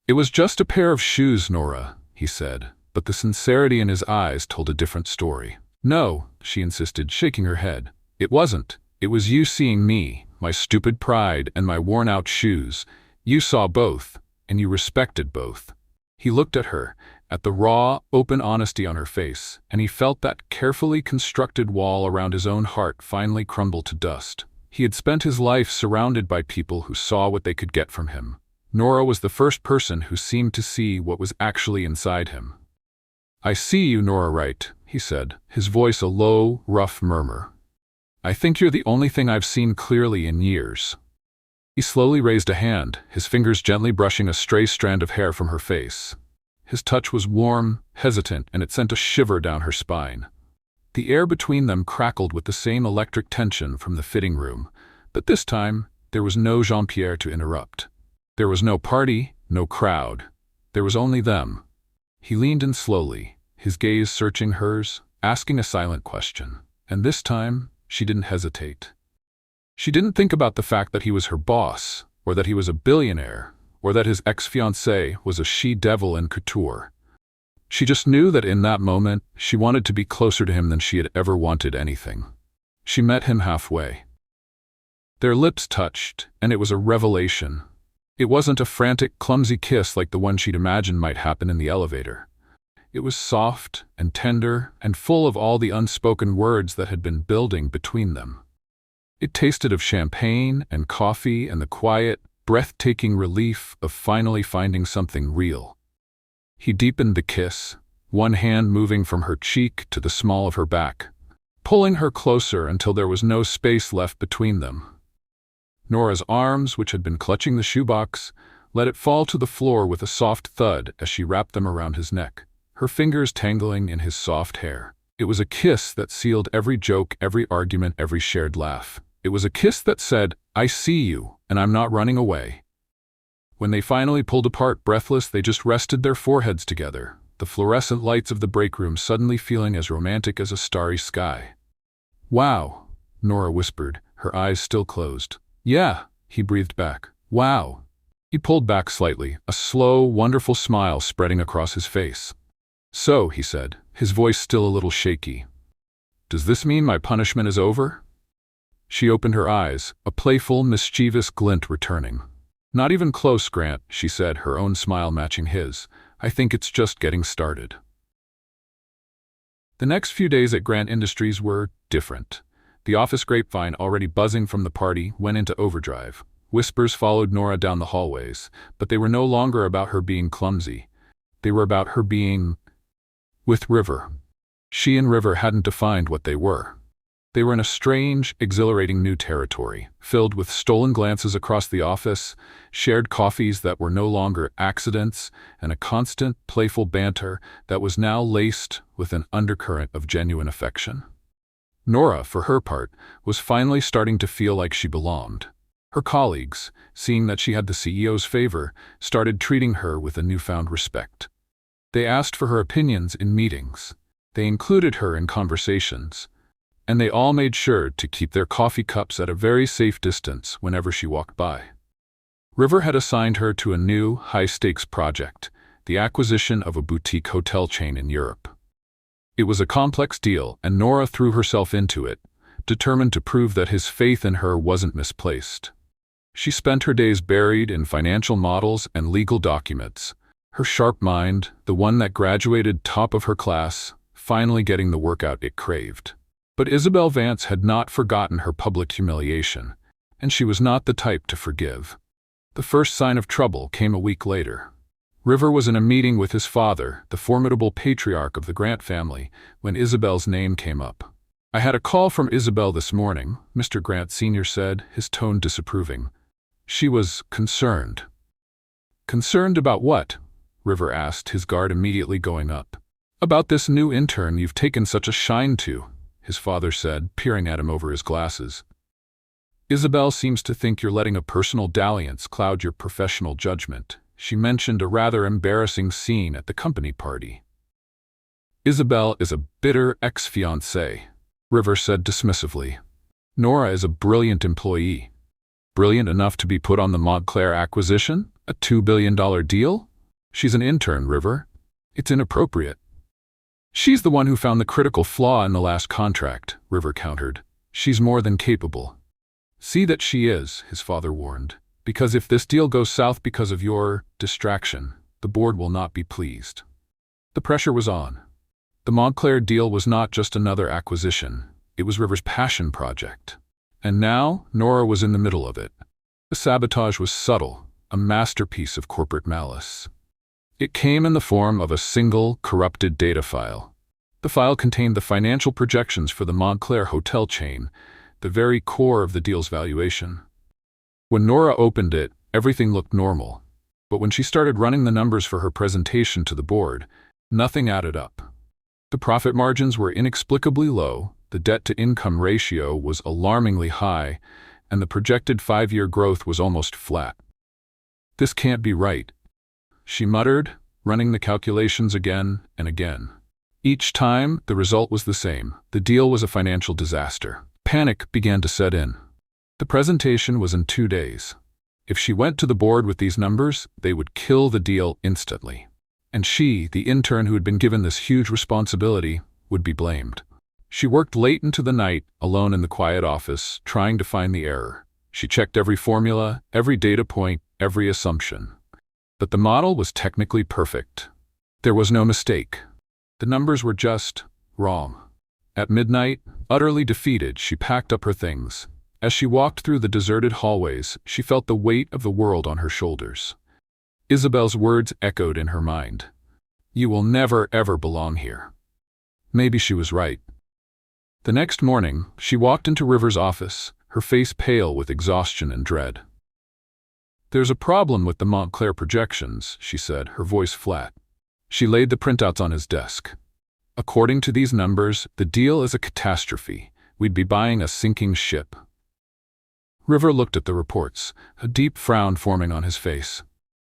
"It was just a pair of shoes, Nora," he said, but the sincerity in his eyes told a different story. "No," she insisted, shaking her head. "It wasn't. It was you seeing me, my stupid pride and my worn-out shoes. You saw both, and you respected both." He looked at her, at the raw, open honesty on her face, and he felt that carefully constructed wall around his own heart finally crumble to dust. He had spent his life surrounded by people who saw what they could get from him. Nora was the first person who seemed to see what was actually inside him. "I see you, Nora Wright," he said, his voice a low, rough murmur. "I think you're the only thing I've seen clearly in years." He slowly raised a hand, his fingers gently brushing a stray strand of hair from her face. His touch was warm, hesitant, and it sent a shiver down her spine. The air between them crackled with the same electric tension from the fitting room, but this time there was no Jean-Pierre to interrupt. There was no party, no crowd. There was only them. He leaned in slowly, his gaze searching hers, asking a silent question. And this time, she didn't hesitate. She didn't think about the fact that he was her boss, or that he was a billionaire, or that his ex-fiancée was a she-devil in couture. She just knew that in that moment, she wanted to be closer to him than she had ever wanted anything. She met him halfway. Their lips touched, and it was a revelation. It wasn't a frantic, clumsy kiss like the one she'd imagined might happen in the elevator. It was soft and tender and full of all the unspoken words that had been building between them. It tasted of champagne and coffee and the quiet, breathtaking relief of finally finding something real. He deepened the kiss, one hand moving from her cheek to the small of her back, pulling her closer until there was no space left between them. Nora's arms, which had been clutching the shoebox, let it fall to the floor with a soft thud as she wrapped them around his neck, her fingers tangling in his soft hair. It was a kiss that sealed every joke, every argument, every shared laugh. It was a kiss that said, "I see you, and I'm not running away." When they finally pulled apart, breathless, they just rested their foreheads together, the fluorescent lights of the break room suddenly feeling as romantic as a starry sky. "Wow," Nora whispered, her eyes still closed. "Yeah," he breathed back. "Wow." He pulled back slightly, a slow, wonderful smile spreading across his face. "So," he said, his voice still a little shaky, "does this mean my punishment is over?" She opened her eyes, a playful, mischievous glint returning. "Not even close, Grant," she said, her own smile matching his. "I think it's just getting started." The next few days at Grant Industries were different. The office grapevine, already buzzing from the party, went into overdrive. Whispers followed Nora down the hallways, but they were no longer about her being clumsy. They were about her being with River. She and River hadn't defined what they were. They were in a strange, exhilarating new territory, filled with stolen glances across the office, shared coffees that were no longer accidents, and a constant, playful banter that was now laced with an undercurrent of genuine affection. Nora, for her part, was finally starting to feel like she belonged. Her colleagues, seeing that she had the CEO's favor, started treating her with a newfound respect. They asked for her opinions in meetings. They included her in conversations. And they all made sure to keep their coffee cups at a very safe distance whenever she walked by. River had assigned her to a new, high-stakes project, the acquisition of a boutique hotel chain in Europe. It was a complex deal, and Nora threw herself into it, determined to prove that his faith in her wasn't misplaced. She spent her days buried in financial models and legal documents. Her sharp mind, the one that graduated top of her class, finally getting the workout it craved. But Isabel Vance had not forgotten her public humiliation, and she was not the type to forgive. The first sign of trouble came a week later. River was in a meeting with his father, the formidable patriarch of the Grant family, when Isabel's name came up. "I had a call from Isabel this morning," Mr. Grant Sr. said, his tone disapproving. She was concerned. "Concerned about what?" River asked, his guard immediately going up. "About this new intern you've taken such a shine to," his father said, peering at him over his glasses. "Isabel seems to think you're letting a personal dalliance cloud your professional judgment. She mentioned a rather embarrassing scene at the company party." "Isabel is a bitter ex-fiancée," River said dismissively. "Nora is a brilliant employee. Brilliant enough to be put on the Montclair acquisition? A $2 billion deal? She's an intern, River. It's inappropriate." "She's the one who found the critical flaw in the last contract," River countered. "She's more than capable." "See that she is," his father warned. "Because if this deal goes south because of your distraction, the board will not be pleased." The pressure was on. The Montclair deal was not just another acquisition. It was River's passion project. And now, Nora was in the middle of it. The sabotage was subtle, a masterpiece of corporate malice. It came in the form of a single, corrupted data file. The file contained the financial projections for the Montclair hotel chain, the very core of the deal's valuation. When Nora opened it, everything looked normal. But when she started running the numbers for her presentation to the board, nothing added up. The profit margins were inexplicably low, the debt-to-income ratio was alarmingly high, and the projected 5-year growth was almost flat. "This can't be right," she muttered, running the calculations again and again. Each time, the result was the same. The deal was a financial disaster. Panic began to set in. The presentation was in 2 days. If she went to the board with these numbers, they would kill the deal instantly. And she, the intern who had been given this huge responsibility, would be blamed. She worked late into the night, alone in the quiet office, trying to find the error. She checked every formula, every data point, every assumption. But the model was technically perfect. There was no mistake. The numbers were just wrong. At midnight, utterly defeated, she packed up her things. As she walked through the deserted hallways, she felt the weight of the world on her shoulders. Isabel's words echoed in her mind. "You will never, ever belong here." Maybe she was right. The next morning, she walked into River's office, her face pale with exhaustion and dread. "There's a problem with the Montclair projections," she said, her voice flat. She laid the printouts on his desk. "According to these numbers, the deal is a catastrophe. We'd be buying a sinking ship." River looked at the reports, a deep frown forming on his face.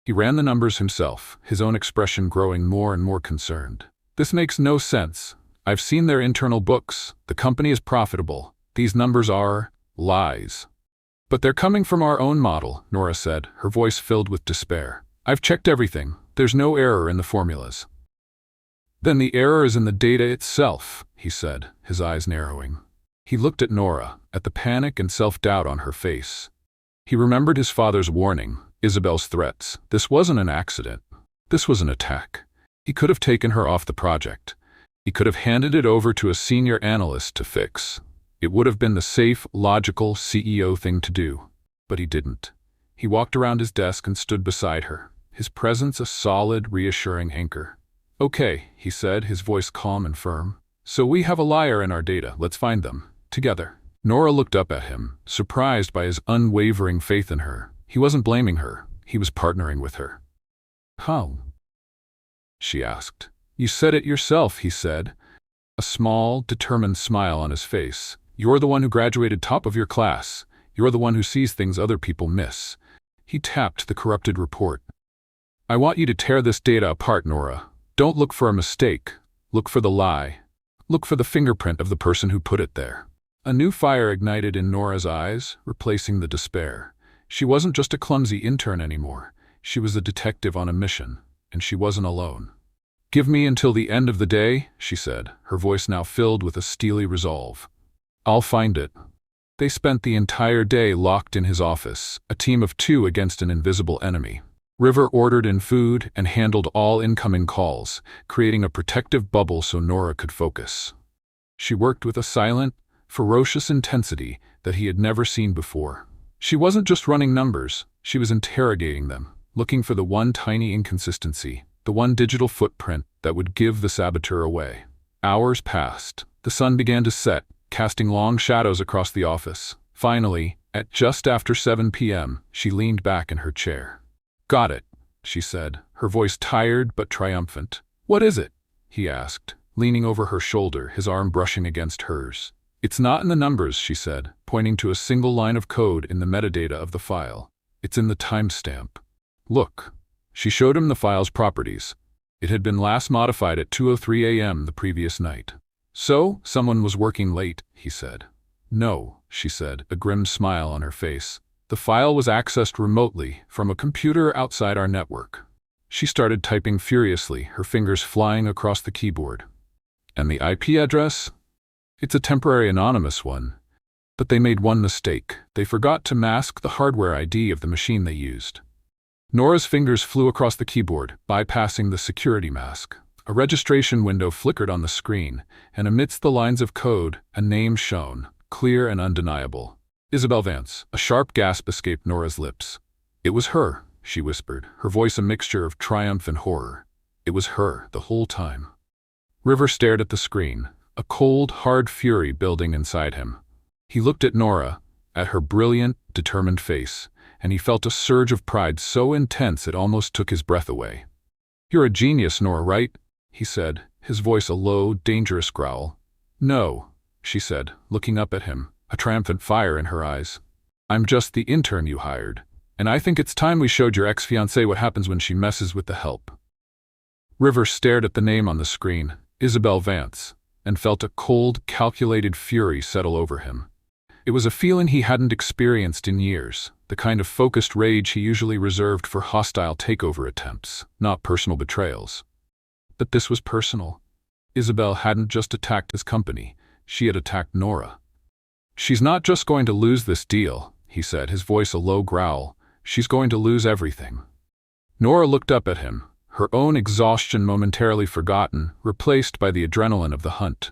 He ran the numbers himself, his own expression growing more and more concerned. "This makes no sense. I've seen their internal books. The company is profitable. These numbers are lies." "But they're coming from our own model," Nora said, her voice filled with despair. "I've checked everything. There's no error in the formulas." "Then the error is in the data itself," he said, his eyes narrowing. He looked at Nora, at the panic and self-doubt on her face. He remembered his father's warning, Isabel's threats. This wasn't an accident. This was an attack. He could have taken her off the project. He could have handed it over to a senior analyst to fix. It would have been the safe, logical CEO thing to do. But he didn't. He walked around his desk and stood beside her, his presence a solid, reassuring anchor. "Okay," he said, his voice calm and firm. "So we have a liar in our data. Let's find them. Together." Nora looked up at him, surprised by his unwavering faith in her. He wasn't blaming her. He was partnering with her. "How?" she asked. "You said it yourself," he said, a small, determined smile on his face. "You're the one who graduated top of your class. You're the one who sees things other people miss." He tapped the corrupted report. "I want you to tear this data apart, Nora. Don't look for a mistake. Look for the lie. Look for the fingerprint of the person who put it there." A new fire ignited in Nora's eyes, replacing the despair. She wasn't just a clumsy intern anymore. She was a detective on a mission, and she wasn't alone. "Give me until the end of the day," she said, her voice now filled with a steely resolve. "I'll find it." They spent the entire day locked in his office, a team of 2 against an invisible enemy. River ordered in food and handled all incoming calls, creating a protective bubble so Nora could focus. She worked with a silent, ferocious intensity that he had never seen before. She wasn't just running numbers, she was interrogating them, looking for the one tiny inconsistency, the one digital footprint that would give the saboteur away. Hours passed. The sun began to set, casting long shadows across the office. Finally, at just after 7 p.m., she leaned back in her chair. "Got it," she said, her voice tired but triumphant. "What is it?" he asked, leaning over her shoulder, his arm brushing against hers. "It's not in the numbers," she said, pointing to a single line of code in the metadata of the file. "It's in the timestamp. Look." She showed him the file's properties. It had been last modified at 2:03 a.m. the previous night. "So, someone was working late," he said. "No," she said, a grim smile on her face. "The file was accessed remotely from a computer outside our network." She started typing furiously, her fingers flying across the keyboard. "And the IP address? It's a temporary anonymous one. But they made one mistake. They forgot to mask the hardware ID of the machine they used." Nora's fingers flew across the keyboard, bypassing the security mask. A registration window flickered on the screen, and amidst the lines of code, a name shone, clear and undeniable. Isabel Vance. A sharp gasp escaped Nora's lips. "It was her," she whispered, her voice a mixture of triumph and horror. "It was her, the whole time." River stared at the screen, a cold, hard fury building inside him. He looked at Nora, at her brilliant, determined face, and he felt a surge of pride so intense it almost took his breath away. "You're a genius, Nora, right?" he said, his voice a low, dangerous growl. "No," she said, looking up at him, a triumphant fire in her eyes. "I'm just the intern you hired, and I think it's time we showed your ex-fiancée what happens when she messes with the help." River stared at the name on the screen, Isabel Vance, and felt a cold, calculated fury settle over him. It was a feeling he hadn't experienced in years, the kind of focused rage he usually reserved for hostile takeover attempts, not personal betrayals. But this was personal. Isabel hadn't just attacked his company, she had attacked Nora. "She's not just going to lose this deal," he said, his voice a low growl. "She's going to lose everything." Nora looked up at him, her own exhaustion momentarily forgotten, replaced by the adrenaline of the hunt.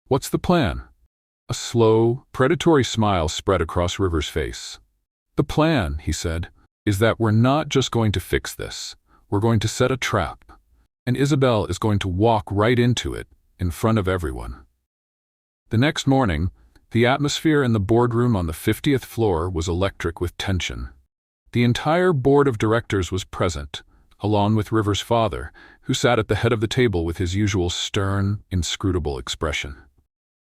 "What's the plan?" A slow, predatory smile spread across River's face. "The plan," he said, "is that we're not just going to fix this. We're going to set a trap. And Isabel is going to walk right into it, in front of everyone." The next morning, the atmosphere in the boardroom on the 50th floor was electric with tension. The entire board of directors was present, along with River's father, who sat at the head of the table with his usual stern, inscrutable expression.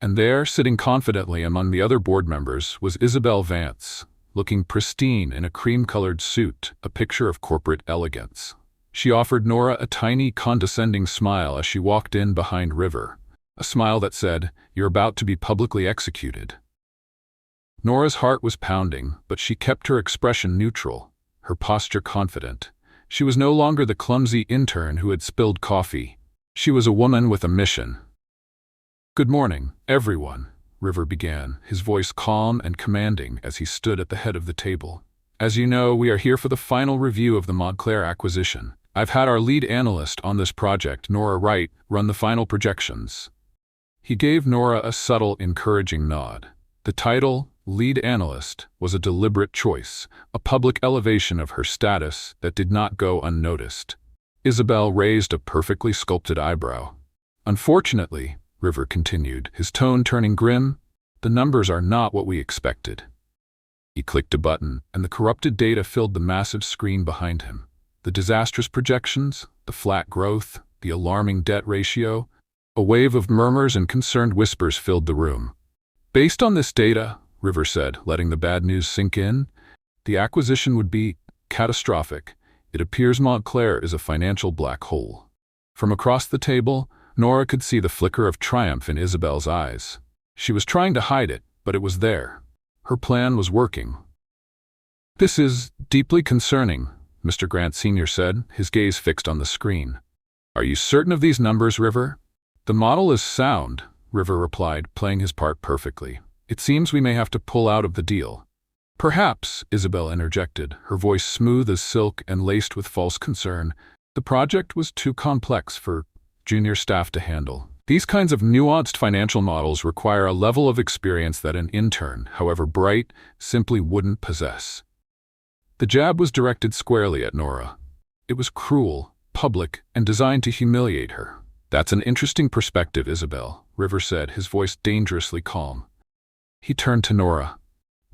And there, sitting confidently among the other board members, was Isabel Vance, looking pristine in a cream-colored suit, a picture of corporate elegance. She offered Nora a tiny, condescending smile as she walked in behind River, a smile that said, "You're about to be publicly executed." Nora's heart was pounding, but she kept her expression neutral, her posture confident. She was no longer the clumsy intern who had spilled coffee. She was a woman with a mission. "Good morning, everyone," River began, his voice calm and commanding as he stood at the head of the table. "As you know, we are here for the final review of the Montclair acquisition. I've had our lead analyst on this project, Nora Wright, run the final projections." He gave Nora a subtle, encouraging nod. The title, lead analyst, was a deliberate choice, a public elevation of her status that did not go unnoticed. Isabel raised a perfectly sculpted eyebrow. "Unfortunately," River continued, his tone turning grim, "the numbers are not what we expected." He clicked a button, and the corrupted data filled the massive screen behind him. The disastrous projections, the flat growth, the alarming debt ratio. A wave of murmurs and concerned whispers filled the room. "Based on this data," River said, letting the bad news sink in, "the acquisition would be catastrophic. It appears Montclair is a financial black hole." From across the table, Nora could see the flicker of triumph in Isabel's eyes. She was trying to hide it, but it was there. Her plan was working. "This is deeply concerning," Mr. Grant Sr. said, his gaze fixed on the screen. "Are you certain of these numbers, River?" "The model is sound," River replied, playing his part perfectly. It seems we may have to pull out of the deal. Perhaps, Isabel interjected, her voice smooth as silk and laced with false concern. The project was too complex for junior staff to handle. These kinds of nuanced financial models require a level of experience that an intern, however bright, simply wouldn't possess. The jab was directed squarely at Nora. It was cruel, public, and designed to humiliate her. That's an interesting perspective, Isabel, River said, his voice dangerously calm. He turned to Nora.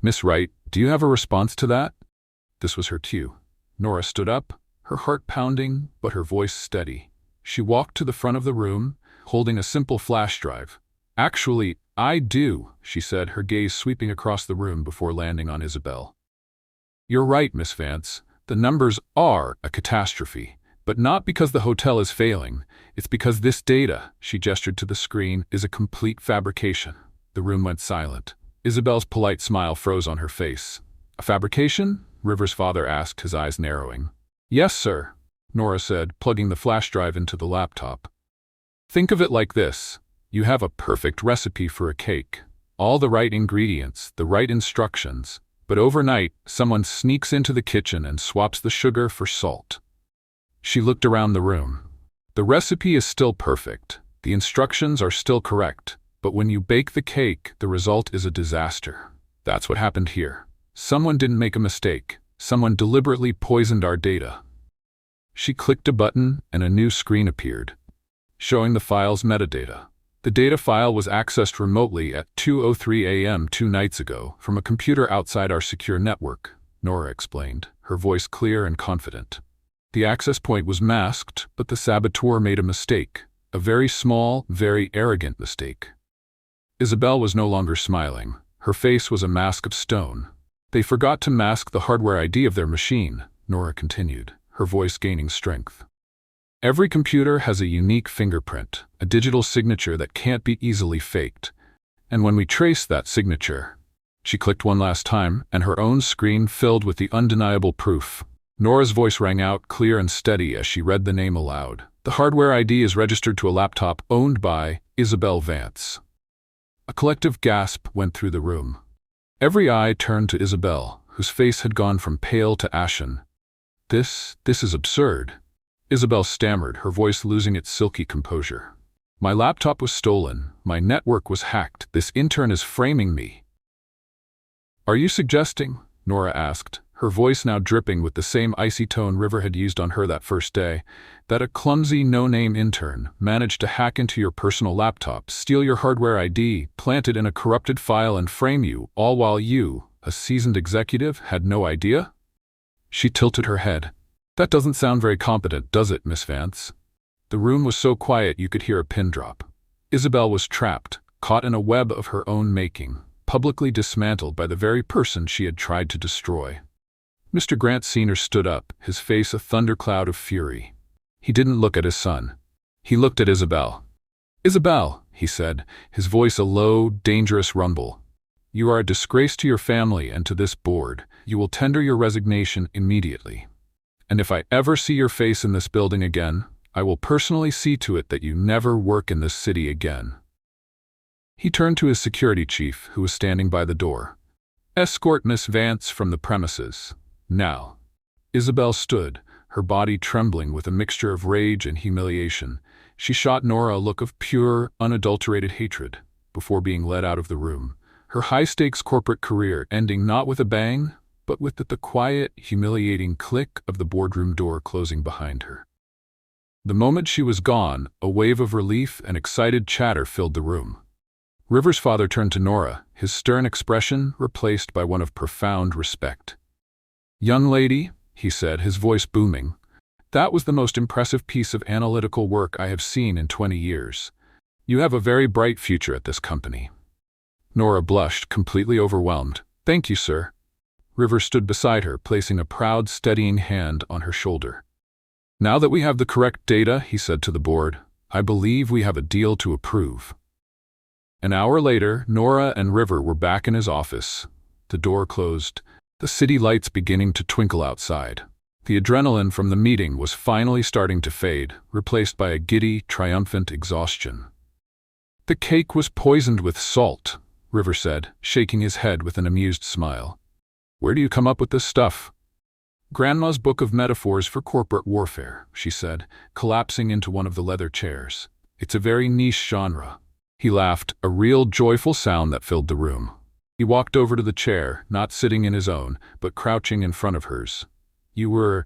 Miss Wright, do you have a response to that? This was her cue. Nora stood up, her heart pounding, but her voice steady. She walked to the front of the room, holding a simple flash drive. Actually, I do, she said, her gaze sweeping across the room before landing on Isabel. You're right, Miss Vance. The numbers are a catastrophe, but not because the hotel is failing. It's because this data, she gestured to the screen, is a complete fabrication. The room went silent. Isabel's polite smile froze on her face. A fabrication? River's father asked, his eyes narrowing. Yes, sir, Nora said, plugging the flash drive into the laptop. Think of it like this. You have a perfect recipe for a cake. All the right ingredients, the right instructions. But overnight, someone sneaks into the kitchen and swaps the sugar for salt. She looked around the room. The recipe is still perfect. The instructions are still correct. But when you bake the cake, the result is a disaster. That's what happened here. Someone didn't make a mistake. Someone deliberately poisoned our data. She clicked a button and a new screen appeared, showing the file's metadata. The data file was accessed remotely at 2:03 a.m. 2 nights ago from a computer outside our secure network, Nora explained, her voice clear and confident. The access point was masked, but the saboteur made a mistake. A very small, very arrogant mistake. Isabel was no longer smiling. Her face was a mask of stone. They forgot to mask the hardware ID of their machine, Nora continued, her voice gaining strength. Every computer has a unique fingerprint, a digital signature that can't be easily faked. And when we trace that signature... She clicked one last time, and her own screen filled with the undeniable proof. Nora's voice rang out clear and steady as she read the name aloud. The hardware ID is registered to a laptop owned by Isabel Vance. A collective gasp went through the room. Every eye turned to Isabel, whose face had gone from pale to ashen. This is absurd. Isabel stammered, her voice losing its silky composure. My laptop was stolen. My network was hacked. This intern is framing me. Are you suggesting, Nora asked, her voice now dripping with the same icy tone River had used on her that first day, that a clumsy, no-name intern managed to hack into your personal laptop, steal your hardware ID, plant it in a corrupted file and frame you, all while you, a seasoned executive, had no idea? She tilted her head. That doesn't sound very competent, does it, Miss Vance? The room was so quiet you could hear a pin drop. Isabel was trapped, caught in a web of her own making, publicly dismantled by the very person she had tried to destroy. Mr. Grant Sr. stood up, his face a thundercloud of fury. He didn't look at his son. He looked at Isabel. Isabel, he said, his voice a low, dangerous rumble. You are a disgrace to your family and to this board. You will tender your resignation immediately. And if I ever see your face in this building again, I will personally see to it that you never work in this city again. He turned to his security chief, who was standing by the door. Escort Miss Vance from the premises. Now. Isabel stood, her body trembling with a mixture of rage and humiliation. She shot Nora a look of pure, unadulterated hatred, before being led out of the room, her high-stakes corporate career ending not with a bang, but with the quiet, humiliating click of the boardroom door closing behind her. The moment she was gone, a wave of relief and excited chatter filled the room. River's father turned to Nora, his stern expression replaced by one of profound respect. Young lady, he said, his voice booming, that was the most impressive piece of analytical work I have seen in 20 years. You have a very bright future at this company. Nora blushed, completely overwhelmed. Thank you, sir. River stood beside her, placing a proud, steadying hand on her shoulder. Now that we have the correct data, he said to the board, I believe we have a deal to approve. An hour later, Nora and River were back in his office. The door closed, the city lights beginning to twinkle outside. The adrenaline from the meeting was finally starting to fade, replaced by a giddy, triumphant exhaustion. The cake was poisoned with salt. River said, shaking his head with an amused smile. Where do you come up with this stuff? Grandma's book of metaphors for corporate warfare, she said, collapsing into one of the leather chairs. It's a very niche genre. He laughed, a real joyful sound that filled the room. He walked over to the chair, not sitting in his own, but crouching in front of hers. You were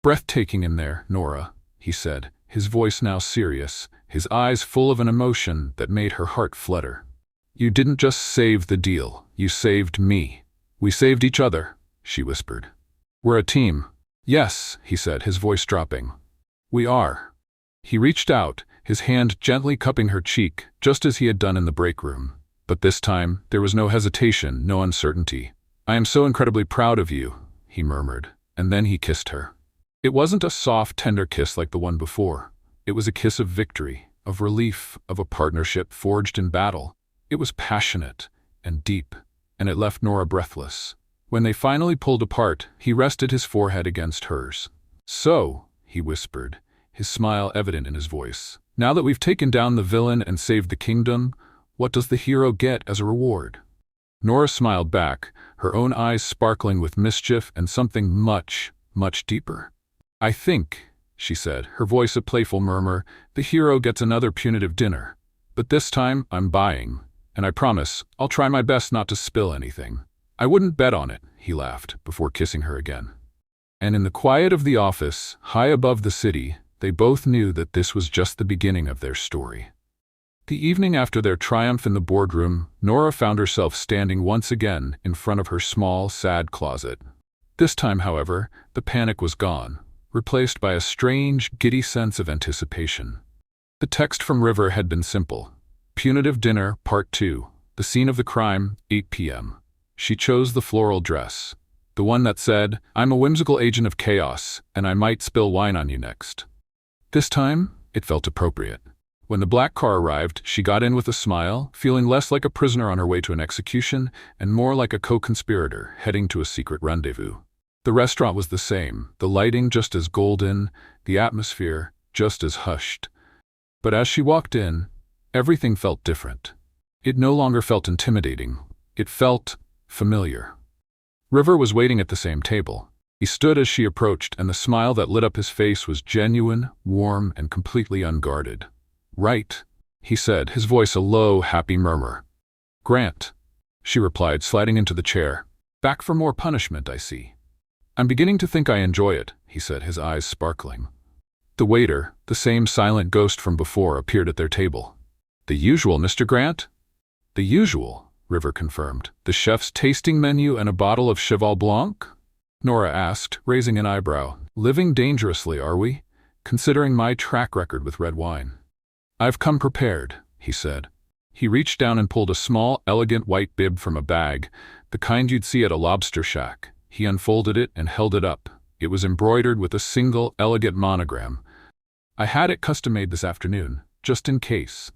breathtaking in there, Nora, he said, his voice now serious, his eyes full of an emotion that made her heart flutter. You didn't just save the deal, you saved me. We saved each other, she whispered. We're a team. Yes, he said, his voice dropping. We are. He reached out, his hand gently cupping her cheek, just as he had done in the break room. But this time, there was no hesitation, no uncertainty. I am so incredibly proud of you, he murmured, and then he kissed her. It wasn't a soft, tender kiss like the one before. It was a kiss of victory, of relief, of a partnership forged in battle. It was passionate and deep, and it left Nora breathless. When they finally pulled apart, he rested his forehead against hers. So, he whispered, his smile evident in his voice, now that we've taken down the villain and saved the kingdom, what does the hero get as a reward? Nora smiled back, her own eyes sparkling with mischief and something much, much deeper. I think, she said, her voice a playful murmur, the hero gets another punitive dinner. But this time, I'm buying, and I promise, I'll try my best not to spill anything. I wouldn't bet on it, he laughed, before kissing her again. And in the quiet of the office, high above the city, they both knew that this was just the beginning of their story. The evening after their triumph in the boardroom, Nora found herself standing once again in front of her small, sad closet. This time, however, the panic was gone, replaced by a strange, giddy sense of anticipation. The text from River had been simple. Punitive dinner, part 2. The scene of the crime, 8 p.m. She chose the floral dress. The one that said, I'm a whimsical agent of chaos, and I might spill wine on you next. This time, it felt appropriate. When the black car arrived, she got in with a smile, feeling less like a prisoner on her way to an execution, and more like a co-conspirator heading to a secret rendezvous. The restaurant was the same, the lighting just as golden, the atmosphere just as hushed. But as she walked in, everything felt different. It no longer felt intimidating. It felt familiar. River was waiting at the same table. He stood as she approached, and the smile that lit up his face was genuine, warm, and completely unguarded. Right, he said, his voice a low, happy murmur. Grant, she replied, sliding into the chair. Back for more punishment, I see. I'm beginning to think I enjoy it, he said, his eyes sparkling. The waiter, the same silent ghost from before, appeared at their table. The usual, Mr. Grant? The usual, River confirmed. The chef's tasting menu and a bottle of Cheval Blanc? Nora asked, raising an eyebrow. Living dangerously, are we? Considering my track record with red wine. I've come prepared, he said. He reached down and pulled a small, elegant white bib from a bag, the kind you'd see at a lobster shack. He unfolded it and held it up. It was embroidered with a single, elegant monogram. I had it custom-made this afternoon, just in case.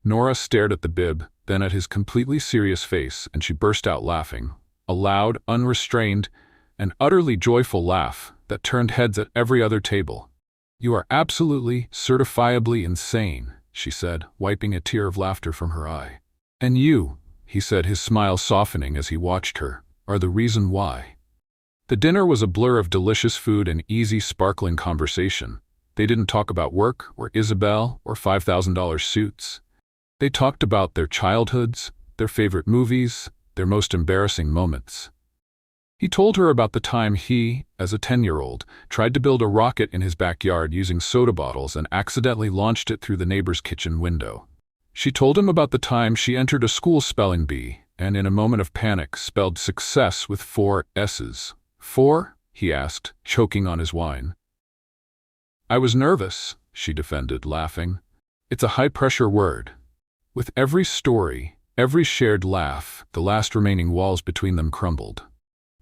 Nora stared at the bib, then at his completely serious face, and she burst out laughing. A loud, unrestrained, and utterly joyful laugh that turned heads at every other table. You are absolutely, certifiably insane, she said, wiping a tear of laughter from her eye. And you, he said, his smile softening as he watched her, are the reason why. The dinner was a blur of delicious food and easy, sparkling conversation. They didn't talk about work, or Isabel, or $5,000 suits. They talked about their childhoods, their favorite movies, their most embarrassing moments. He told her about the time he, as a 10-year-old, tried to build a rocket in his backyard using soda bottles and accidentally launched it through the neighbor's kitchen window. She told him about the time she entered a school spelling bee and, in a moment of panic, spelled success with 4 S's. 4? He asked, choking on his wine. I was nervous, she defended, laughing. It's a high-pressure word. With every story, every shared laugh, the last remaining walls between them crumbled.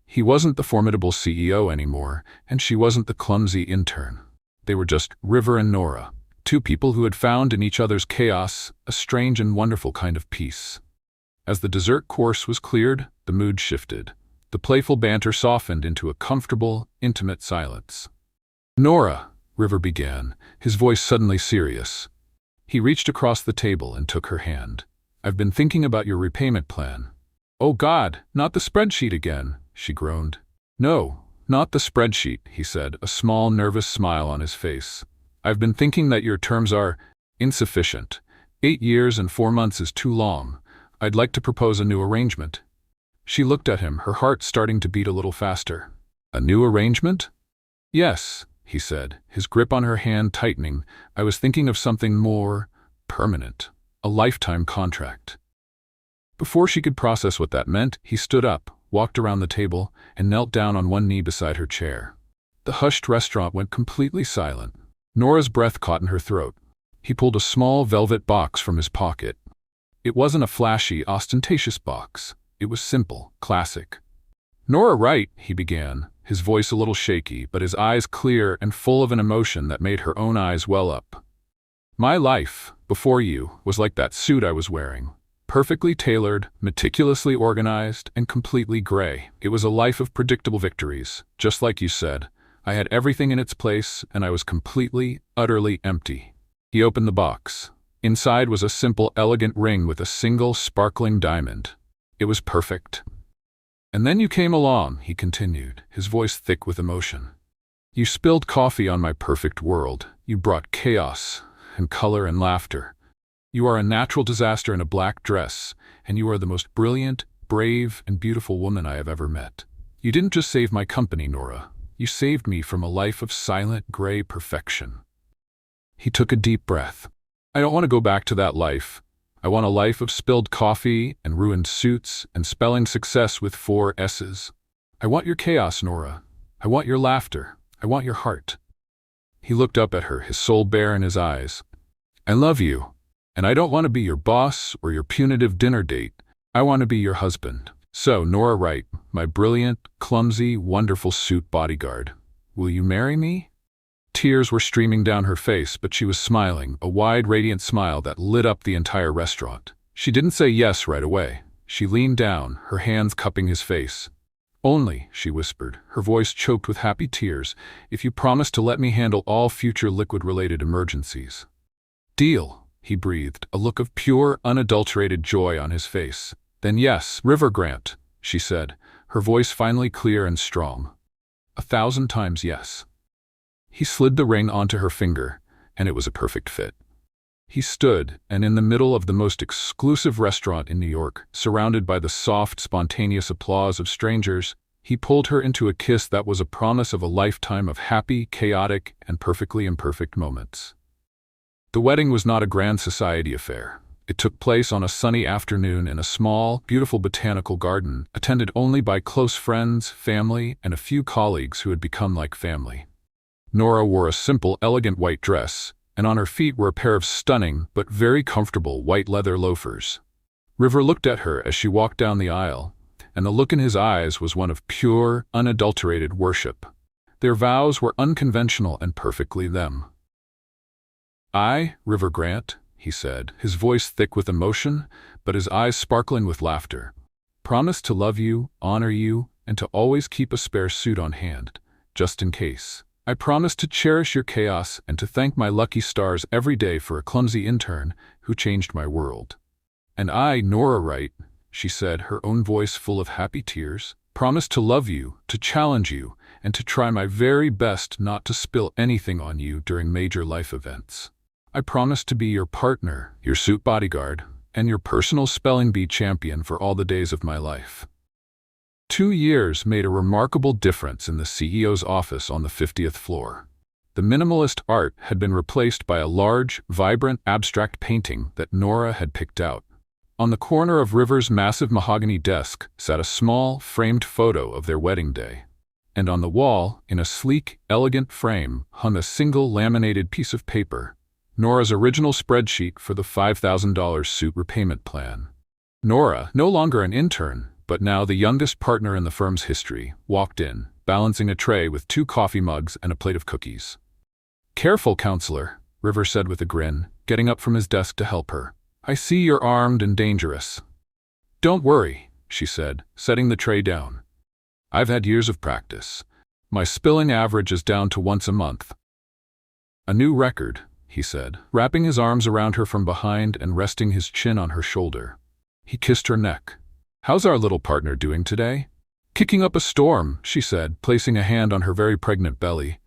He wasn't the formidable CEO anymore, and she wasn't the clumsy intern. They were just River and Nora, 2 people who had found in each other's chaos a strange and wonderful kind of peace. As the dessert course was cleared, the mood shifted. The playful banter softened into a comfortable, intimate silence. Nora, River began, his voice suddenly serious. He reached across the table and took her hand. I've been thinking about your repayment plan. Oh God, not the spreadsheet again, she groaned. No, not the spreadsheet, he said, a small nervous smile on his face. I've been thinking that your terms are insufficient. 8 years and 4 months is too long. I'd like to propose a new arrangement. She looked at him, her heart starting to beat a little faster. A new arrangement? Yes, he said, his grip on her hand tightening. I was thinking of something more permanent, a lifetime contract. Before she could process what that meant, he stood up, walked around the table, and knelt down on one knee beside her chair. The hushed restaurant went completely silent. Nora's breath caught in her throat. He pulled a small velvet box from his pocket. It wasn't a flashy, ostentatious box. It was simple, classic. Nora Wright, he began, his voice a little shaky, but his eyes clear and full of an emotion that made her own eyes well up. My life, before you, was like that suit I was wearing. Perfectly tailored, meticulously organized, and completely gray. It was a life of predictable victories, just like you said. I had everything in its place, and I was completely, utterly empty. He opened the box. Inside was a simple, elegant ring with a single, sparkling diamond. It was perfect. And then you came along, he continued, his voice thick with emotion. You spilled coffee on my perfect world. You brought chaos and color and laughter. You are a natural disaster in a black dress, and you are the most brilliant, brave, and beautiful woman I have ever met. You didn't just save my company, Nora. You saved me from a life of silent, gray perfection. He took a deep breath. I don't want to go back to that life. I want a life of spilled coffee and ruined suits and spelling success with 4 S's. I want your chaos, Nora. I want your laughter. I want your heart. He looked up at her, his soul bare in his eyes. I love you. And I don't want to be your boss or your punitive dinner date. I want to be your husband. So, Nora Wright, my brilliant, clumsy, wonderful suit bodyguard, will you marry me? Tears were streaming down her face, but she was smiling, a wide, radiant smile that lit up the entire restaurant. She didn't say yes right away. She leaned down, her hands cupping his face. Only, she whispered, her voice choked with happy tears, if you promise to let me handle all future liquid-related emergencies. Deal, he breathed, a look of pure, unadulterated joy on his face. Then yes, River Grant, she said, her voice finally clear and strong. 1,000 times yes. He slid the ring onto her finger, and it was a perfect fit. He stood, and in the middle of the most exclusive restaurant in New York, surrounded by the soft, spontaneous applause of strangers, he pulled her into a kiss that was a promise of a lifetime of happy, chaotic, and perfectly imperfect moments. The wedding was not a grand society affair. It took place on a sunny afternoon in a small, beautiful botanical garden, attended only by close friends, family, and a few colleagues who had become like family. Nora wore a simple, elegant white dress, and on her feet were a pair of stunning but very comfortable white leather loafers. River looked at her as she walked down the aisle, and the look in his eyes was one of pure, unadulterated worship. Their vows were unconventional and perfectly them. I, River Grant, he said, his voice thick with emotion, but his eyes sparkling with laughter, promise to love you, honor you, and to always keep a spare suit on hand, just in case. I promise to cherish your chaos and to thank my lucky stars every day for a clumsy intern who changed my world. And I, Nora Wright, she said, her own voice full of happy tears, promise to love you, to challenge you, and to try my very best not to spill anything on you during major life events. I promise to be your partner, your suit bodyguard, and your personal spelling bee champion for all the days of my life. 2 years made a remarkable difference in the CEO's office on the 50th floor. The minimalist art had been replaced by a large, vibrant, abstract painting that Nora had picked out. On the corner of River's massive mahogany desk sat a small, framed photo of their wedding day. And on the wall, in a sleek, elegant frame, hung a single laminated piece of paper, Nora's original spreadsheet for the $5,000 suit repayment plan. Nora, no longer an intern, but now the youngest partner in the firm's history, walked in, balancing a tray with 2 coffee mugs and a plate of cookies. Careful, counselor, River said with a grin, getting up from his desk to help her. I see you're armed and dangerous. Don't worry, she said, setting the tray down. I've had years of practice. My spilling average is down to once a month. A new record, he said, wrapping his arms around her from behind and resting his chin on her shoulder. He kissed her neck. "How's our little partner doing today?" "Kicking up a storm," she said, placing a hand on her very pregnant belly.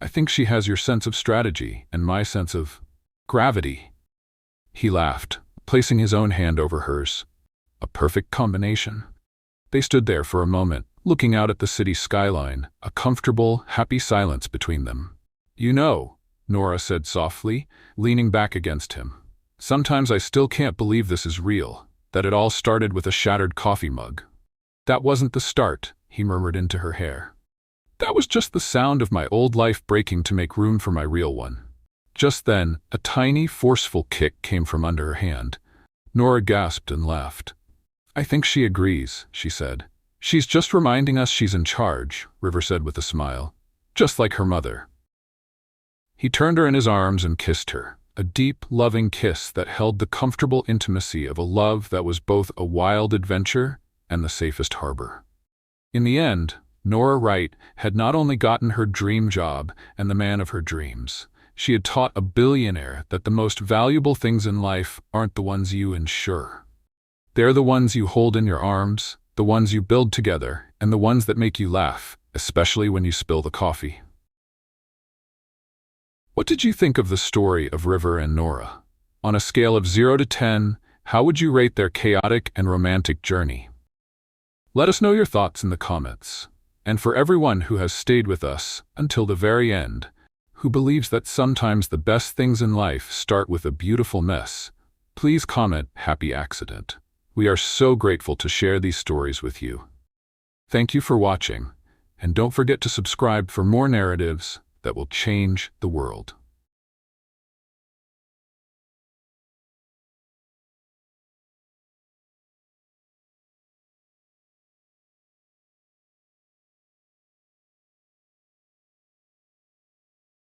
"I think she has your sense of strategy and my sense of gravity." He laughed, placing his own hand over hers. A perfect combination. They stood there for a moment, looking out at the city skyline, a comfortable, happy silence between them. "You know," Nora said softly, leaning back against him, "sometimes I still can't believe this is real, that it all started with a shattered coffee mug." "That wasn't the start," he murmured into her hair. "That was just the sound of my old life breaking to make room for my real one." Just then, a tiny, forceful kick came from under her hand. Nora gasped and laughed. "I think she agrees," she said. "She's just reminding us she's in charge," River said with a smile. "Just like her mother." He turned her in his arms and kissed her, a deep, loving kiss that held the comfortable intimacy of a love that was both a wild adventure and the safest harbor. In the end, Nora Wright had not only gotten her dream job and the man of her dreams, she had taught a billionaire that the most valuable things in life aren't the ones you insure. They're the ones you hold in your arms, the ones you build together, and the ones that make you laugh, especially when you spill the coffee. What did you think of the story of River and Nora? On a scale of 0 to 10, how would you rate their chaotic and romantic journey? Let us know your thoughts in the comments. And for everyone who has stayed with us until the very end, who believes that sometimes the best things in life start with a beautiful mess, please comment "Happy Accident." We are so grateful to share these stories with you. Thank you for watching, and don't forget to subscribe for more narratives that will change the world.